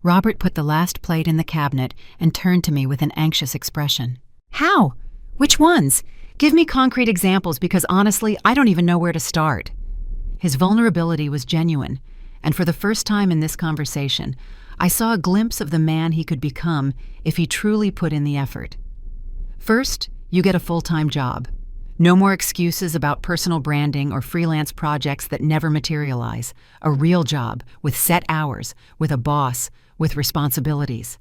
Robert put the last plate in the cabinet and turned to me with an anxious expression. "How? Which ones? Give me concrete examples because honestly, I don't even know where to start." His vulnerability was genuine, and for the first time in this conversation, I saw a glimpse of the man he could become if he truly put in the effort. "First, you get a full-time job. No more excuses about personal branding or freelance projects that never materialize. A real job, with set hours, with a boss, with responsibilities."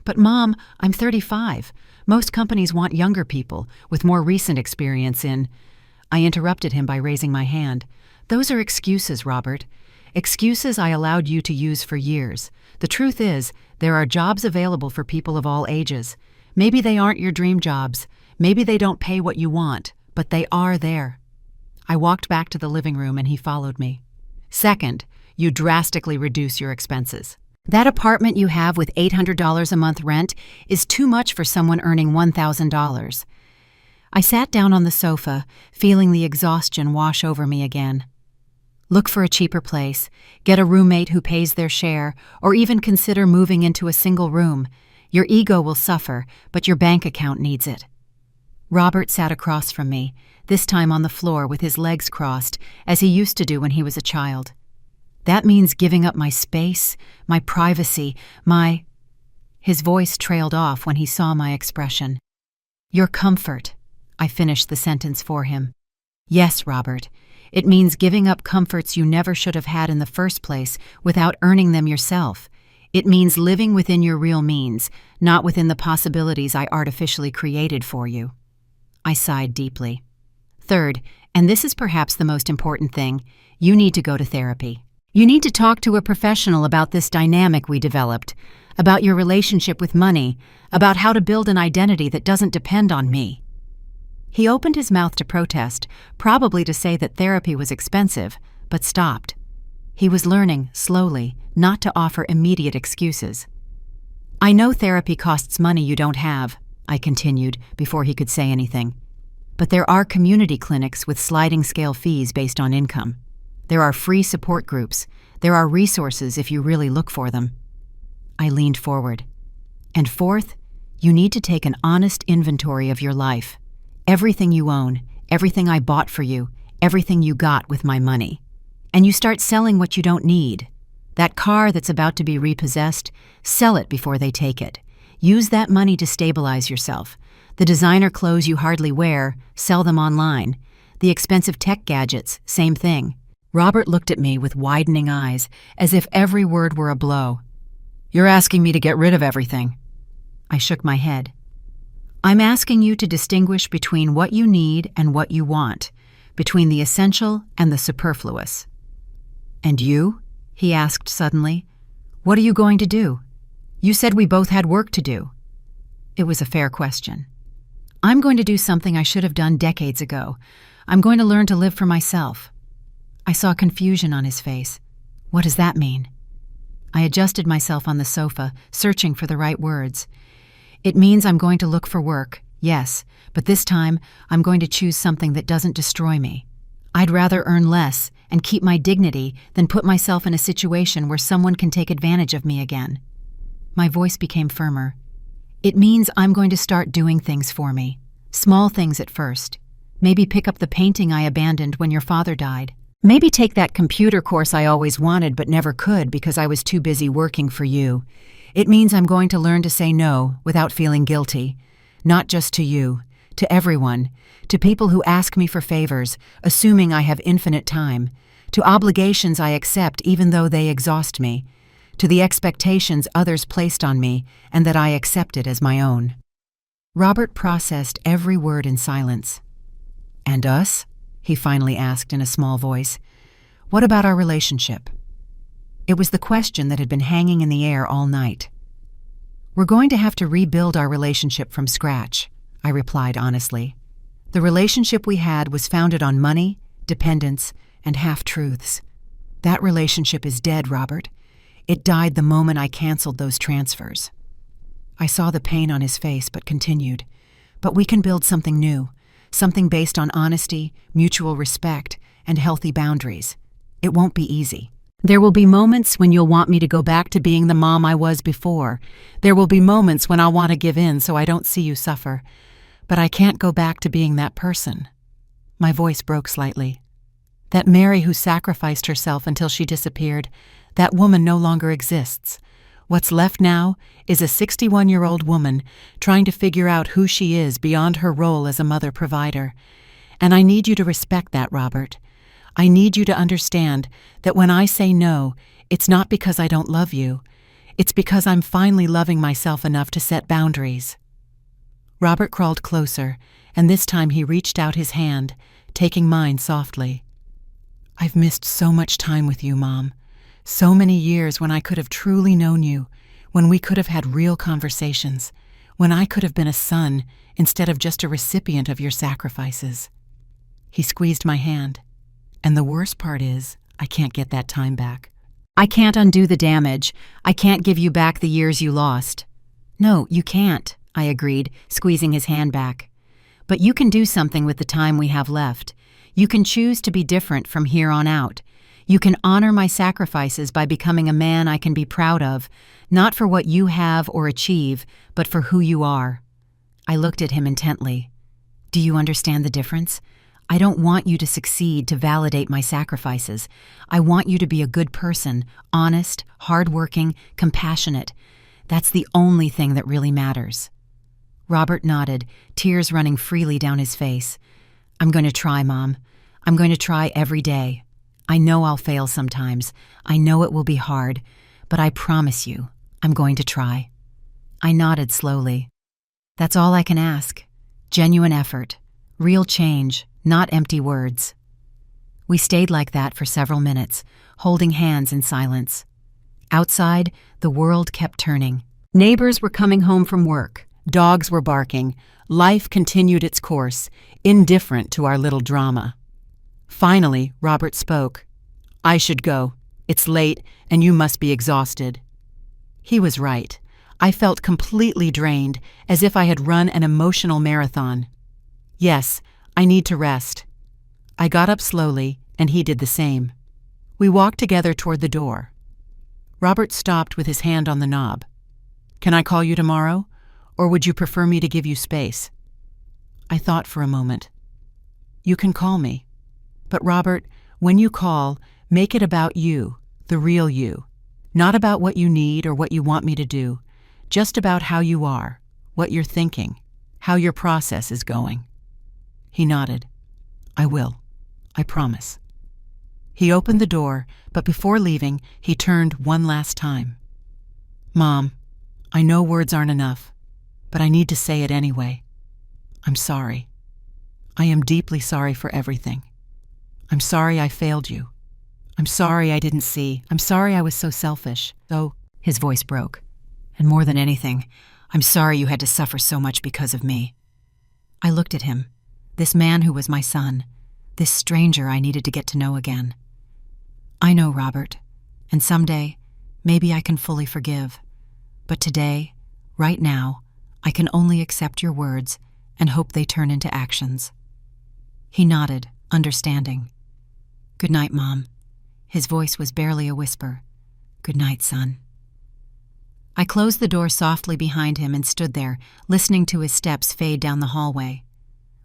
"But Mom, I'm 35. Most companies want younger people, with more recent experience in—" I interrupted him by raising my hand. "Those are excuses, Robert. Excuses I allowed you to use for years. The truth is, there are jobs available for people of all ages. Maybe they aren't your dream jobs. Maybe they don't pay what you want, but they are there." I walked back to the living room and he followed me. "Second, you drastically reduce your expenses. That apartment you have with $800 a month rent is too much for someone earning $1,000. I sat down on the sofa, feeling the exhaustion wash over me again. "Look for a cheaper place, get a roommate who pays their share, or even consider moving into a single room. Your ego will suffer, but your bank account needs it." Robert sat across from me, this time on the floor with his legs crossed, as he used to do when he was a child. "That means giving up my space, my privacy, my—" His voice trailed off when he saw my expression. "Your comfort," I finished the sentence for him. "Yes, Robert. It means giving up comforts you never should have had in the first place without earning them yourself. It means living within your real means, not within the possibilities I artificially created for you." I sighed deeply. "Third, and this is perhaps the most important thing, you need to go to therapy. You need to talk to a professional about this dynamic we developed, about your relationship with money, about how to build an identity that doesn't depend on me." He opened his mouth to protest, probably to say that therapy was expensive, but stopped. He was learning, slowly, not to offer immediate excuses. "I know therapy costs money you don't have," I continued before he could say anything. "But there are community clinics with sliding scale fees based on income. There are free support groups. There are resources if you really look for them." I leaned forward. "And fourth, you need to take an honest inventory of your life. Everything you own, everything I bought for you, everything you got with my money. And you start selling what you don't need. That car that's about to be repossessed, sell it before they take it. Use that money to stabilize yourself. The designer clothes you hardly wear, sell them online. The expensive tech gadgets, same thing. Robert looked at me with widening eyes, as if every word were a blow. You're asking me to get rid of everything. I shook my head. I'm asking you to distinguish between what you need and what you want, between the essential and the superfluous. And you? He asked suddenly. What are you going to do? You said we both had work to do. It was a fair question. I'm going to do something I should have done decades ago. I'm going to learn to live for myself. I saw confusion on his face. What does that mean? I adjusted myself on the sofa, searching for the right words. It means I'm going to look for work, yes, but this time I'm going to choose something that doesn't destroy me. I'd rather earn less and keep my dignity than put myself in a situation where someone can take advantage of me again. My voice became firmer. It means I'm going to start doing things for me. Small things at first. Maybe pick up the painting I abandoned when your father died. Maybe take that computer course I always wanted but never could because I was too busy working for you. It means I'm going to learn to say no without feeling guilty. Not just to you, to everyone, to people who ask me for favors, assuming I have infinite time, to obligations I accept even though they exhaust me, to the expectations others placed on me and that I accepted as my own. Robert processed every word in silence. And us? He finally asked in a small voice. What about our relationship? It was the question that had been hanging in the air all night. We're going to have to rebuild our relationship from scratch, I replied honestly. The relationship we had was founded on money, dependence, and half-truths. That relationship is dead, Robert. It died the moment I canceled those transfers. I saw the pain on his face, but continued. But we can build something new, something based on honesty, mutual respect, and healthy boundaries. It won't be easy. There will be moments when you'll want me to go back to being the mom I was before. There will be moments when I'll want to give in so I don't see you suffer. But I can't go back to being that person. My voice broke slightly. That Mary who sacrificed herself until she disappeared, that woman no longer exists. What's left now is a 61-year-old woman trying to figure out who she is beyond her role as a mother-provider. And I need you to respect that, Robert. I need you to understand that when I say no, it's not because I don't love you. It's because I'm finally loving myself enough to set boundaries. Robert crawled closer, and this time he reached out his hand, taking mine softly. I've missed so much time with you, Mom. So many years when I could have truly known you, when we could have had real conversations, when I could have been a son instead of just a recipient of your sacrifices. He squeezed my hand. And the worst part is, I can't get that time back. I can't undo the damage. I can't give you back the years you lost. No, you can't, I agreed, squeezing his hand back. But you can do something with the time we have left. You can choose to be different from here on out. You can honor my sacrifices by becoming a man I can be proud of, not for what you have or achieve, but for who you are. I looked at him intently. Do you understand the difference? I don't want you to succeed to validate my sacrifices. I want you to be a good person, honest, hardworking, compassionate. That's the only thing that really matters. Robert nodded, tears running freely down his face. I'm going to try, Mom. I'm going to try every day. I know I'll fail sometimes. I know it will be hard, but I promise you, I'm going to try. I nodded slowly. That's all I can ask. Genuine effort, real change, not empty words. We stayed like that for several minutes, holding hands in silence. Outside, the world kept turning. Neighbors were coming home from work. Dogs were barking. Life continued its course, indifferent to our little drama. Finally, Robert spoke. I should go. It's late, and you must be exhausted. He was right. I felt completely drained, as if I had run an emotional marathon. Yes, I need to rest. I got up slowly, and he did the same. We walked together toward the door. Robert stopped with his hand on the knob. Can I call you tomorrow, or would you prefer me to give you space? I thought for a moment. You can call me. But Robert, when you call, Make it about you, the real you. Not about what you need or what you want me to do. Just about how you are, what you're thinking, how your process is going." He nodded. "I will. I promise." He opened the door, but before leaving, he turned one last time. "Mom, I know words aren't enough, but I need to say it anyway. I'm sorry. I am deeply sorry for everything. I'm sorry I failed you. I'm sorry I didn't see. I'm sorry I was so selfish. So," his voice broke. "And more than anything, I'm sorry you had to suffer so much because of me." I looked at him, this man who was my son, this stranger I needed to get to know again. "I know, Robert, and someday, maybe I can fully forgive. But today, right now, I can only accept your words and hope they turn into actions." He nodded, understanding. "Good night, Mom." His voice was barely a whisper. "Good night, son." I closed the door softly behind him and stood there, listening to his steps fade down the hallway.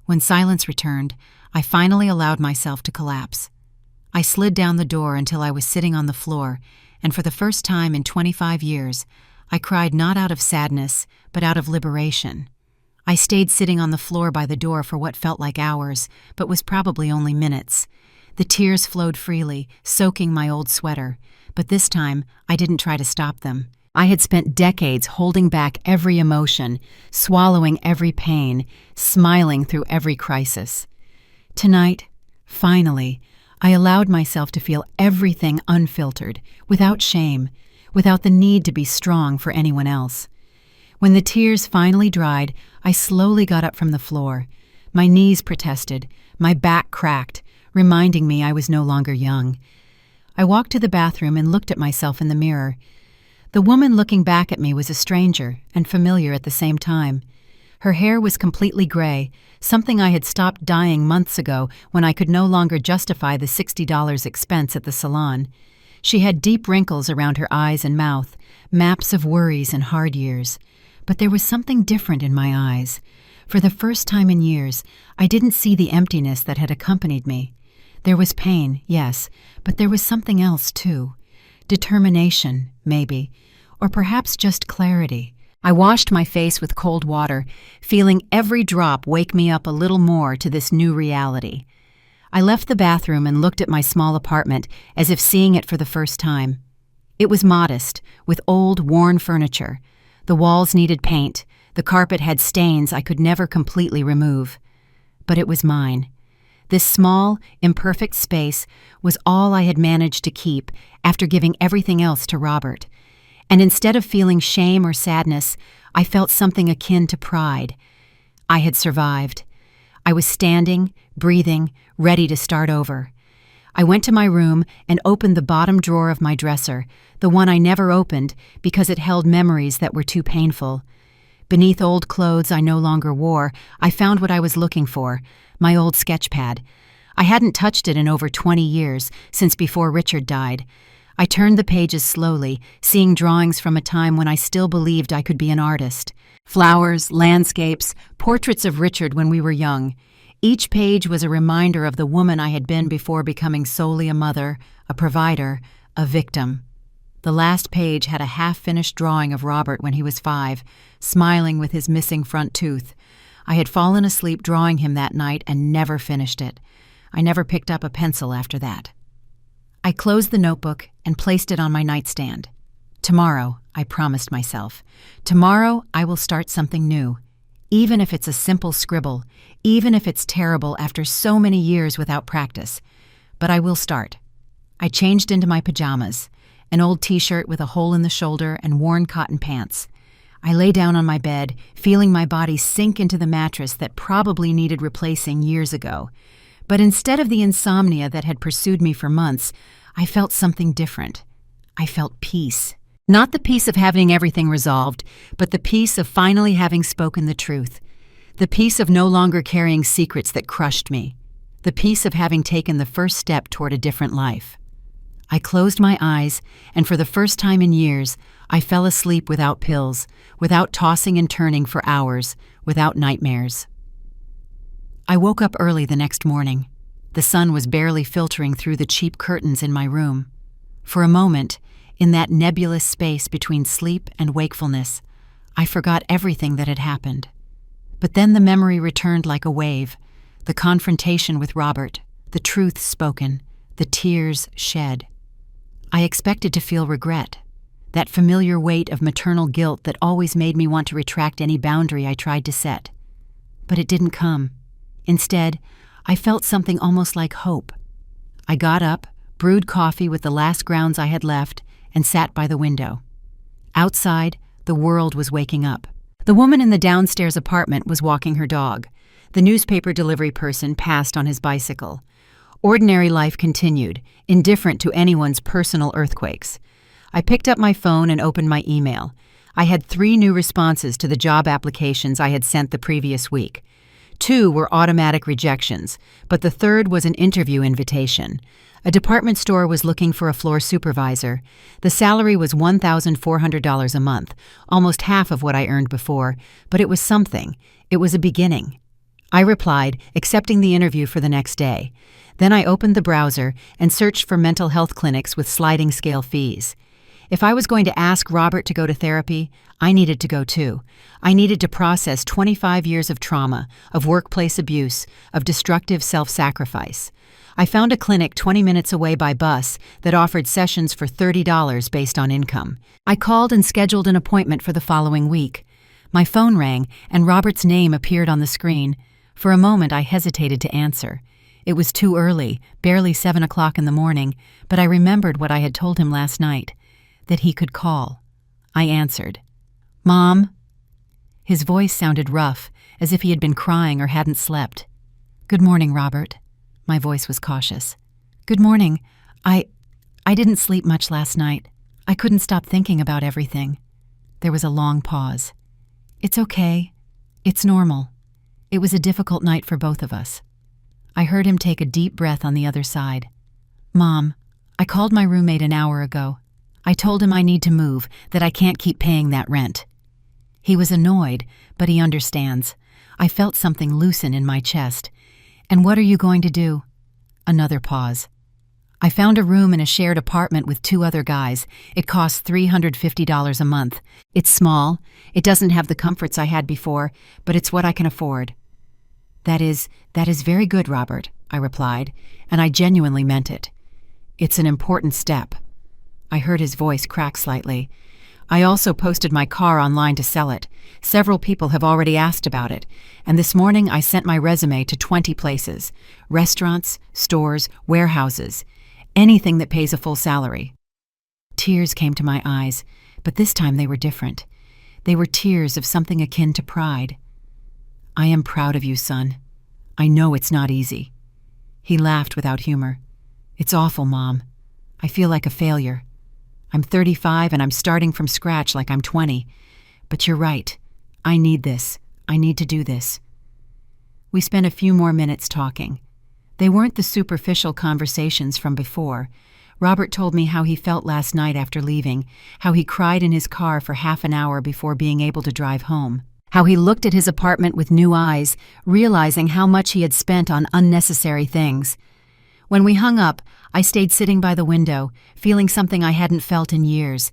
When silence returned, I finally allowed myself to collapse. I slid down the door until I was sitting on the floor, and for the first time in 25 years, I cried not out of sadness, but out of liberation. I stayed sitting on the floor by the door for what felt like hours, but was probably only minutes. The tears flowed freely, soaking my old sweater, but this time I didn't try to stop them. I had spent decades holding back every emotion, swallowing every pain, smiling through every crisis. Tonight, finally, I allowed myself to feel everything unfiltered, without shame, without the need to be strong for anyone else. When the tears finally dried, I slowly got up from the floor. My knees protested, my back cracked, reminding me I was no longer young. I walked to the bathroom and looked at myself in the mirror. The woman looking back at me was a stranger and familiar at the same time. Her hair was completely gray, something I had stopped dyeing months ago when I could no longer justify the $60 expense at the salon. She had deep wrinkles around her eyes and mouth, maps of worries and hard years. But there was something different in my eyes. For the first time in years, I didn't see the emptiness that had accompanied me. There was pain, yes, but there was something else, too. Determination, maybe, or perhaps just clarity. I washed my face with cold water, feeling every drop wake me up a little more to this new reality. I left the bathroom and looked at my small apartment as if seeing it for the first time. It was modest, with old, worn furniture. The walls needed paint. The carpet had stains I could never completely remove. But it was mine. This small, imperfect space was all I had managed to keep after giving everything else to Robert. And instead of feeling shame or sadness, I felt something akin to pride. I had survived. I was standing, breathing, ready to start over. I went to my room and opened the bottom drawer of my dresser, the one I never opened because it held memories that were too painful. Beneath old clothes I no longer wore, I found what I was looking for, my old sketch pad. I hadn't touched it in over 20 years, since before Richard died. I turned the pages slowly, seeing drawings from a time when I still believed I could be an artist. Flowers, landscapes, portraits of Richard when we were young. Each page was a reminder of the woman I had been before becoming solely a mother, a provider, a victim. The last page had a half-finished drawing of Robert when he was 5, smiling with his missing front tooth. I had fallen asleep drawing him that night and never finished it. I never picked up a pencil after that. I closed the notebook and placed it on my nightstand. Tomorrow, I promised myself, tomorrow I will start something new. Even if it's a simple scribble, even if it's terrible after so many years without practice. But I will start. I changed into my pajamas, an old t-shirt with a hole in the shoulder and worn cotton pants. I lay down on my bed, feeling my body sink into the mattress that probably needed replacing years ago. But instead of the insomnia that had pursued me for months, I felt something different. I felt peace. Not the peace of having everything resolved, but the peace of finally having spoken the truth. The peace of no longer carrying secrets that crushed me. The peace of having taken the first step toward a different life. I closed my eyes, and for the first time in years, I fell asleep without pills, without tossing and turning for hours, without nightmares. I woke up early the next morning. The sun was barely filtering through the cheap curtains in my room. For a moment, in that nebulous space between sleep and wakefulness, I forgot everything that had happened. But then the memory returned like a wave, the confrontation with Robert, the truth spoken, the tears shed. I expected to feel regret, that familiar weight of maternal guilt that always made me want to retract any boundary I tried to set. But it didn't come. Instead, I felt something almost like hope. I got up, brewed coffee with the last grounds I had left, and sat by the window. Outside, the world was waking up. The woman in the downstairs apartment was walking her dog. The newspaper delivery person passed on his bicycle. Ordinary life continued, indifferent to anyone's personal earthquakes. I picked up my phone and opened my email. I had 3 new responses to the job applications I had sent the previous week. 2 were automatic rejections, but the 3rd was an interview invitation. A department store was looking for a floor supervisor. The salary was $1,400 a month, almost half of what I earned before, but it was something. It was a beginning. I replied, accepting the interview for the next day. Then I opened the browser and searched for mental health clinics with sliding scale fees. If I was going to ask Robert to go to therapy, I needed to go too. I needed to process 25 years of trauma, of workplace abuse, of destructive self-sacrifice. I found a clinic 20 minutes away by bus that offered sessions for $30 based on income. I called and scheduled an appointment for the following week. My phone rang, and Robert's name appeared on the screen. For a moment, I hesitated to answer. It was too early, barely 7 o'clock in the morning, but I remembered what I had told him last night, that he could call. I answered. "Mom?" His voice sounded rough, as if he had been crying or hadn't slept. "Good morning, Robert." My voice was cautious. "Good morning. I didn't sleep much last night. I couldn't stop thinking about everything." There was a long pause. "It's okay. It's normal. It was a difficult night for both of us." I heard him take a deep breath on the other side. "Mom, I called my roommate an hour ago. I told him I need to move, that I can't keep paying that rent." He was annoyed, but he understands. I felt something loosen in my chest. "And what are you going to do?" Another pause. "I found a room in a shared apartment with 2 other guys. It costs $350 a month. It's small. It doesn't have the comforts I had before, but it's what I can afford." That is very good, Robert," I replied, and I genuinely meant it. "It's an important step." I heard his voice crack slightly. "I also posted my car online to sell it. Several people have already asked about it, and this morning I sent my resume to 20 places: restaurants, stores, warehouses, anything that pays a full salary." Tears came to my eyes, but this time they were different. They were tears of something akin to pride. "I am proud of you, son. I know it's not easy." He laughed without humor. "It's awful, Mom. I feel like a failure. I'm 35 and I'm starting from scratch like I'm 20. But you're right. I need this. I need to do this." We spent a few more minutes talking. They weren't the superficial conversations from before. Robert told me how he felt last night after leaving, how he cried in his car for half an hour before being able to drive home, how he looked at his apartment with new eyes, realizing how much he had spent on unnecessary things. When we hung up, I stayed sitting by the window, feeling something I hadn't felt in years.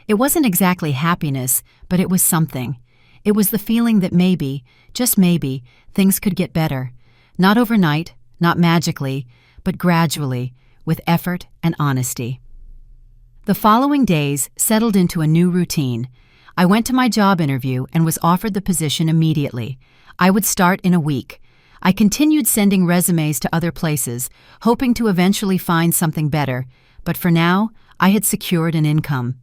It wasn't exactly happiness, but it was something. It was the feeling that maybe, just maybe, things could get better. Not overnight, not magically, but gradually, with effort and honesty. The following days settled into a new routine. I went to my job interview and was offered the position immediately. I would start in a week. I continued sending resumes to other places, hoping to eventually find something better, but for now, I had secured an income.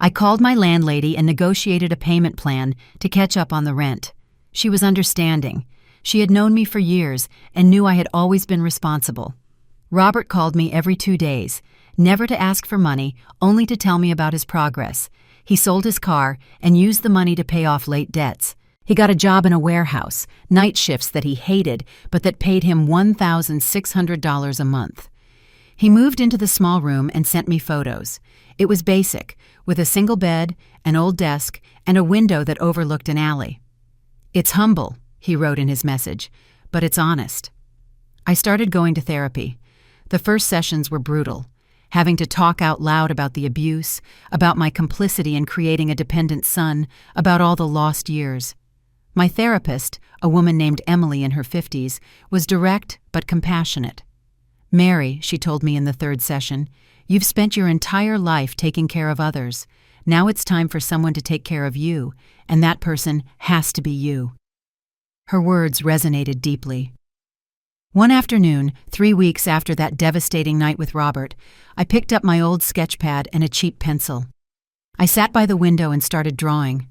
I called my landlady and negotiated a payment plan to catch up on the rent. She was understanding. She had known me for years and knew I had always been responsible. Robert called me every 2 days, never to ask for money, only to tell me about his progress. He sold his car and used the money to pay off late debts. He got a job in a warehouse, night shifts that he hated, but that paid him $1,600 a month. He moved into the small room and sent me photos. It was basic, with a single bed, an old desk, and a window that overlooked an alley. "It's humble," he wrote in his message, "but it's honest." I started going to therapy. The first sessions were brutal, having to talk out loud about the abuse, about my complicity in creating a dependent son, about all the lost years. My therapist, a woman named Emily in her 50s, was direct but compassionate. "Mary," she told me in the third session, "you've spent your entire life taking care of others. Now it's time for someone to take care of you, and that person has to be you." Her words resonated deeply. One afternoon, 3 weeks after that devastating night with Robert, I picked up my old sketch pad and a cheap pencil. I sat by the window and started drawing.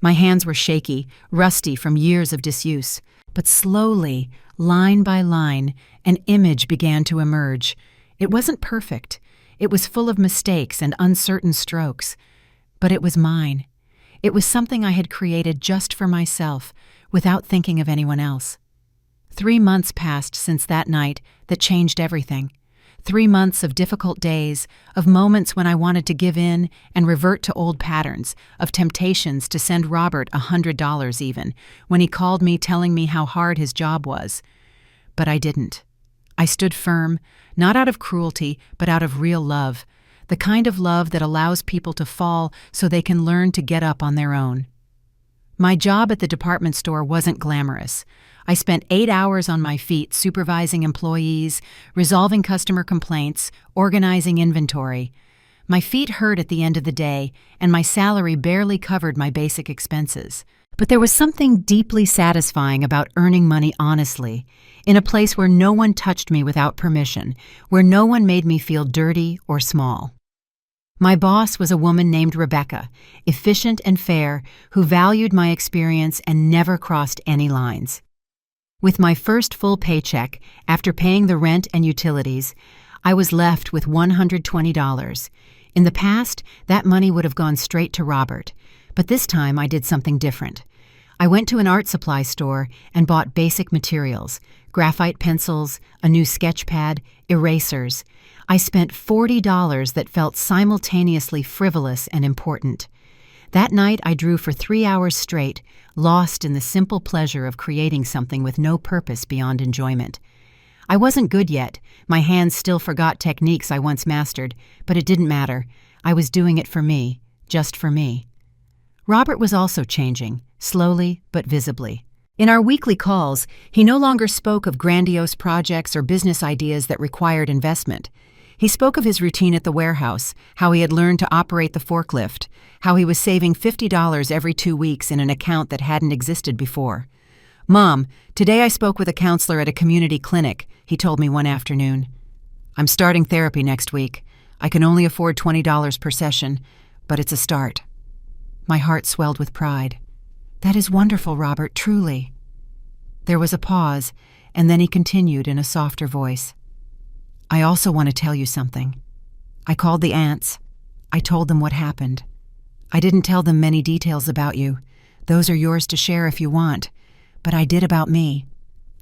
My hands were shaky, rusty from years of disuse, but slowly, line by line, an image began to emerge. It wasn't perfect. It was full of mistakes and uncertain strokes. But it was mine. It was something I had created just for myself, without thinking of anyone else. 3 months passed since that night that changed everything. 3 months of difficult days, of moments when I wanted to give in and revert to old patterns, of temptations to send Robert $100 even, when he called me telling me how hard his job was. But I didn't. I stood firm, not out of cruelty, but out of real love, the kind of love that allows people to fall so they can learn to get up on their own. My job at the department store wasn't glamorous. I spent 8 hours on my feet supervising employees, resolving customer complaints, organizing inventory. My feet hurt at the end of the day, and my salary barely covered my basic expenses. But there was something deeply satisfying about earning money honestly, in a place where no one touched me without permission, where no one made me feel dirty or small. My boss was a woman named Rebecca, efficient and fair, who valued my experience and never crossed any lines. With my first full paycheck, after paying the rent and utilities, I was left with $120. In the past, that money would have gone straight to Robert, but this time I did something different. I went to an art supply store and bought basic materials, graphite pencils, a new sketch pad, erasers. I spent $40 that felt simultaneously frivolous and important. That night I drew for 3 hours straight, lost in the simple pleasure of creating something with no purpose beyond enjoyment. I wasn't good yet. My hands still forgot techniques I once mastered, but it didn't matter. I was doing it for me, just for me. Robert was also changing, slowly but visibly. In our weekly calls, he no longer spoke of grandiose projects or business ideas that required investment. He spoke of his routine at the warehouse, how he had learned to operate the forklift, how he was saving $50 every 2 weeks in an account that hadn't existed before. "Mom, today I spoke with a counselor at a community clinic," he told me one afternoon. "I'm starting therapy next week. I can only afford $20 per session, but it's a start." My heart swelled with pride. "That is wonderful, Robert, truly." There was a pause, and then he continued in a softer voice. "I also want to tell you something. I called the aunts. I told them what happened. I didn't tell them many details about you. Those are yours to share if you want. But I did about me,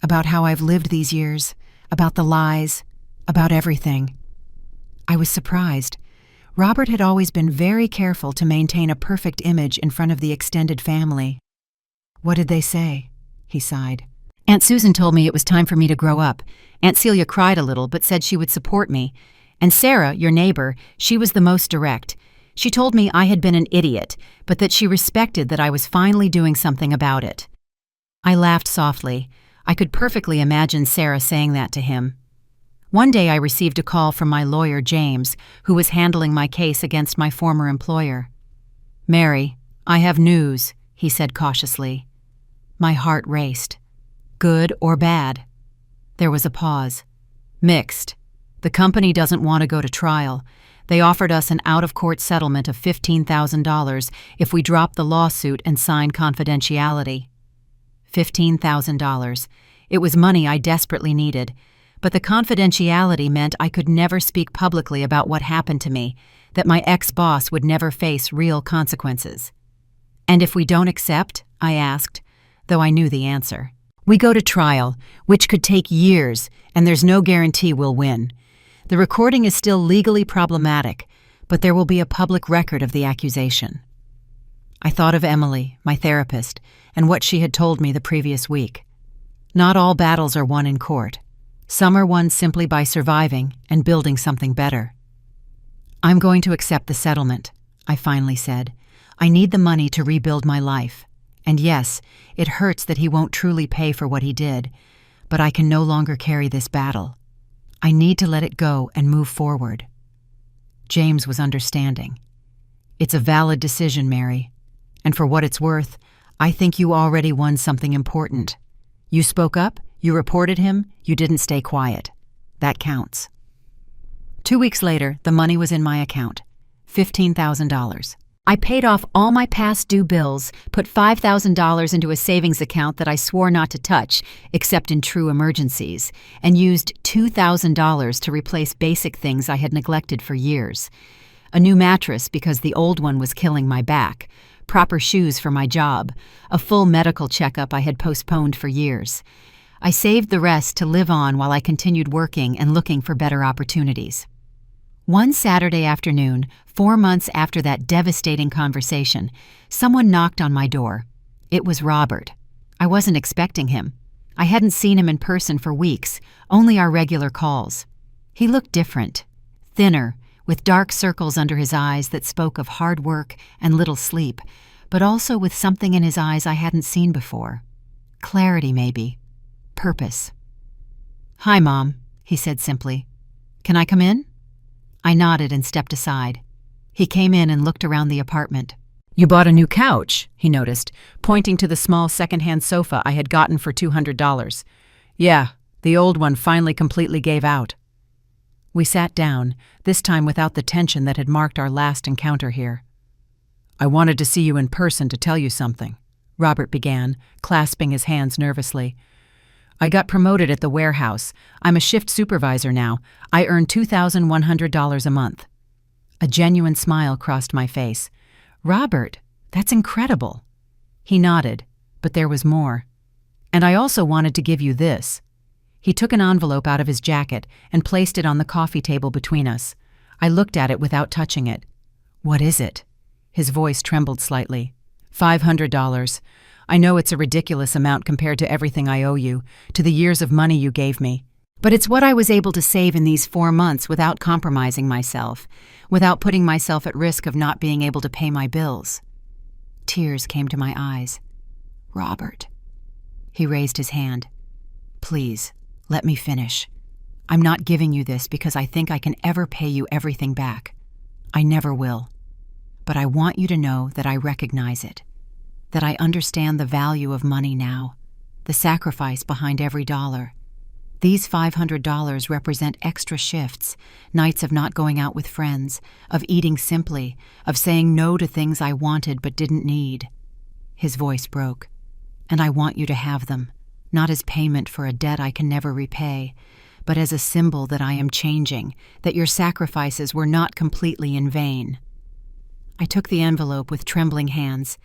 about how I've lived these years, about the lies, about everything." I was surprised. Robert had always been very careful to maintain a perfect image in front of the extended family. "What did they say?" he sighed. "Aunt Susan told me it was time for me to grow up. Aunt Celia cried a little but said she would support me. And Sarah, your neighbor, she was the most direct. She told me I had been an idiot, but that she respected that I was finally doing something about it." I laughed softly. I could perfectly imagine Sarah saying that to him. One day I received a call from my lawyer, James, who was handling my case against my former employer. "Mary, I have news," he said cautiously. My heart raced. "Good or bad?" There was a pause. "Mixed. The company doesn't want to go to trial. They offered us an out-of-court settlement of $15,000 if we drop the lawsuit and sign confidentiality." $15,000. It was money I desperately needed. But the confidentiality meant I could never speak publicly about what happened to me, that my ex-boss would never face real consequences. "And if we don't accept?" I asked, though I knew the answer. "We go to trial, which could take years, and there's no guarantee we'll win. The recording is still legally problematic, but there will be a public record of the accusation." I thought of Emily, my therapist, and what she had told me the previous week. Not all battles are won in court. Some are won simply by surviving and building something better. I'm going to accept the settlement, I finally said. I need the money to rebuild my life. And yes, it hurts that he won't truly pay for what he did, but I can no longer carry this battle. I need to let it go and move forward. James was understanding. It's a valid decision, Mary. And for what it's worth, I think you already won something important. You spoke up, you reported him, you didn't stay quiet. That counts. 2 weeks later, the money was in my account, $15,000. I paid off all my past due bills, put $5,000 into a savings account that I swore not to touch, except in true emergencies, and used $2,000 to replace basic things I had neglected for years. A new mattress because the old one was killing my back, proper shoes for my job, a full medical checkup I had postponed for years. I saved the rest to live on while I continued working and looking for better opportunities. One Saturday afternoon, 4 months after that devastating conversation, someone knocked on my door. It was Robert. I wasn't expecting him. I hadn't seen him in person for weeks, only our regular calls. He looked different, thinner, with dark circles under his eyes that spoke of hard work and little sleep, but also with something in his eyes I hadn't seen before. Clarity, maybe. Purpose. "Hi, Mom," he said simply. "Can I come in?" I nodded and stepped aside. He came in and looked around the apartment. "You bought a new couch," he noticed, pointing to the small second-hand sofa I had gotten for $200. "Yeah, the old one finally completely gave out." We sat down, this time without the tension that had marked our last encounter here. "I wanted to see you in person to tell you something," Robert began, clasping his hands nervously. "I got promoted at the warehouse. I'm a shift supervisor now. I earn $2,100 a month." A genuine smile crossed my face. "Robert, that's incredible." He nodded, but there was more. "And I also wanted to give you this." He took an envelope out of his jacket and placed it on the coffee table between us. I looked at it without touching it. "What is it?" His voice trembled slightly. $500. I know it's a ridiculous amount compared to everything I owe you, to the years of money you gave me. But it's what I was able to save in these 4 months without compromising myself, without putting myself at risk of not being able to pay my bills. Tears came to my eyes. "Robert." He raised his hand. "Please, let me finish. I'm not giving you this because I think I can ever pay you everything back. I never will. But I want you to know that I recognize it, that I understand the value of money now, the sacrifice behind every dollar. These $500 represent extra shifts, nights of not going out with friends, of eating simply, of saying no to things I wanted but didn't need." His voice broke. "And I want you to have them, not as payment for a debt I can never repay, but as a symbol that I am changing, that your sacrifices were not completely in vain." I took the envelope with trembling hands.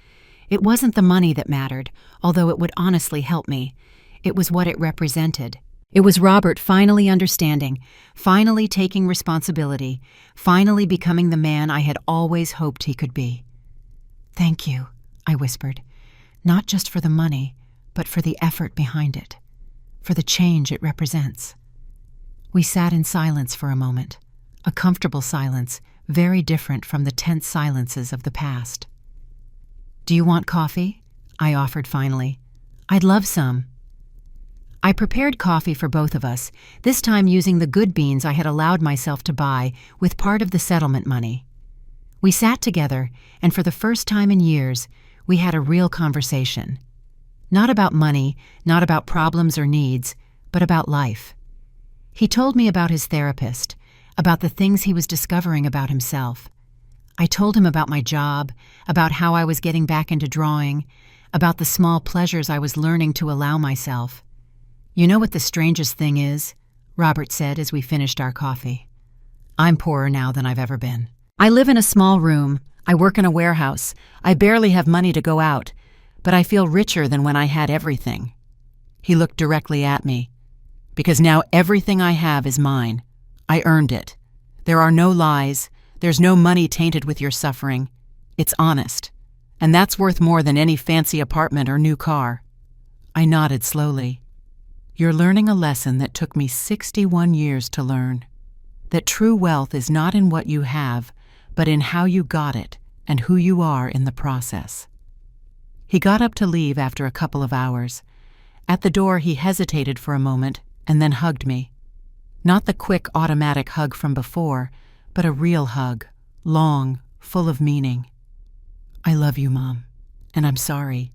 It wasn't the money that mattered, although it would honestly help me. It was what it represented. It was Robert finally understanding, finally taking responsibility, finally becoming the man I had always hoped he could be. "Thank you," I whispered, "not just for the money, but for the effort behind it, for the change it represents." We sat in silence for a moment, a comfortable silence, very different from the tense silences of the past. "Do you want coffee?" I offered finally. "I'd love some." I prepared coffee for both of us, this time using the good beans I had allowed myself to buy with part of the settlement money. We sat together, and for the first time in years, we had a real conversation. Not about money, not about problems or needs, but about life. He told me about his therapist, about the things he was discovering about himself. I told him about my job, about how I was getting back into drawing, about the small pleasures I was learning to allow myself. "You know what the strangest thing is?" Robert said as we finished our coffee. "I'm poorer now than I've ever been. I live in a small room. I work in a warehouse. I barely have money to go out, but I feel richer than when I had everything." He looked directly at me. "Because now everything I have is mine. I earned it. There are no lies. There's no money tainted with your suffering. It's honest. And that's worth more than any fancy apartment or new car." I nodded slowly. You're learning a lesson that took me 61 years to learn. That true wealth is not in what you have, but in how you got it and who you are in the process." He got up to leave after a couple of hours. At the door, he hesitated for a moment and then hugged me. Not the quick, automatic hug from before, but a real hug, long, full of meaning. "I love you, Mom, and I'm sorry.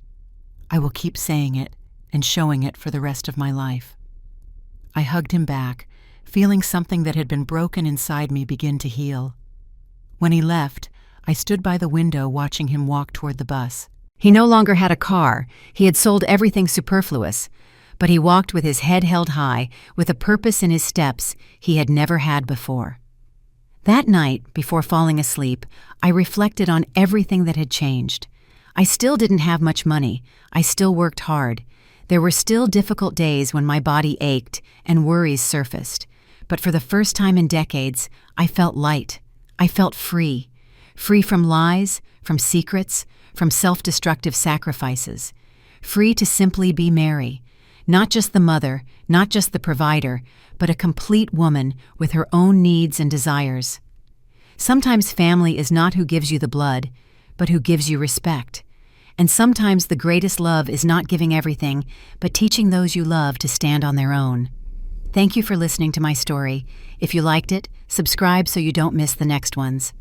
I will keep saying it and showing it for the rest of my life." I hugged him back, feeling something that had been broken inside me begin to heal. When he left, I stood by the window watching him walk toward the bus. He no longer had a car. He had sold everything superfluous. But he walked with his head held high, with a purpose in his steps he had never had before. That night, before falling asleep, I reflected on everything that had changed. I still didn't have much money. I still worked hard. There were still difficult days when my body ached and worries surfaced. But for the first time in decades, I felt light. I felt free. Free from lies, from secrets, from self-destructive sacrifices. Free to simply be Mary. Not just the mother, not just the provider, but a complete woman with her own needs and desires. Sometimes family is not who gives you the blood, but who gives you respect. And sometimes the greatest love is not giving everything, but teaching those you love to stand on their own. Thank you for listening to my story. If you liked it, subscribe so you don't miss the next ones.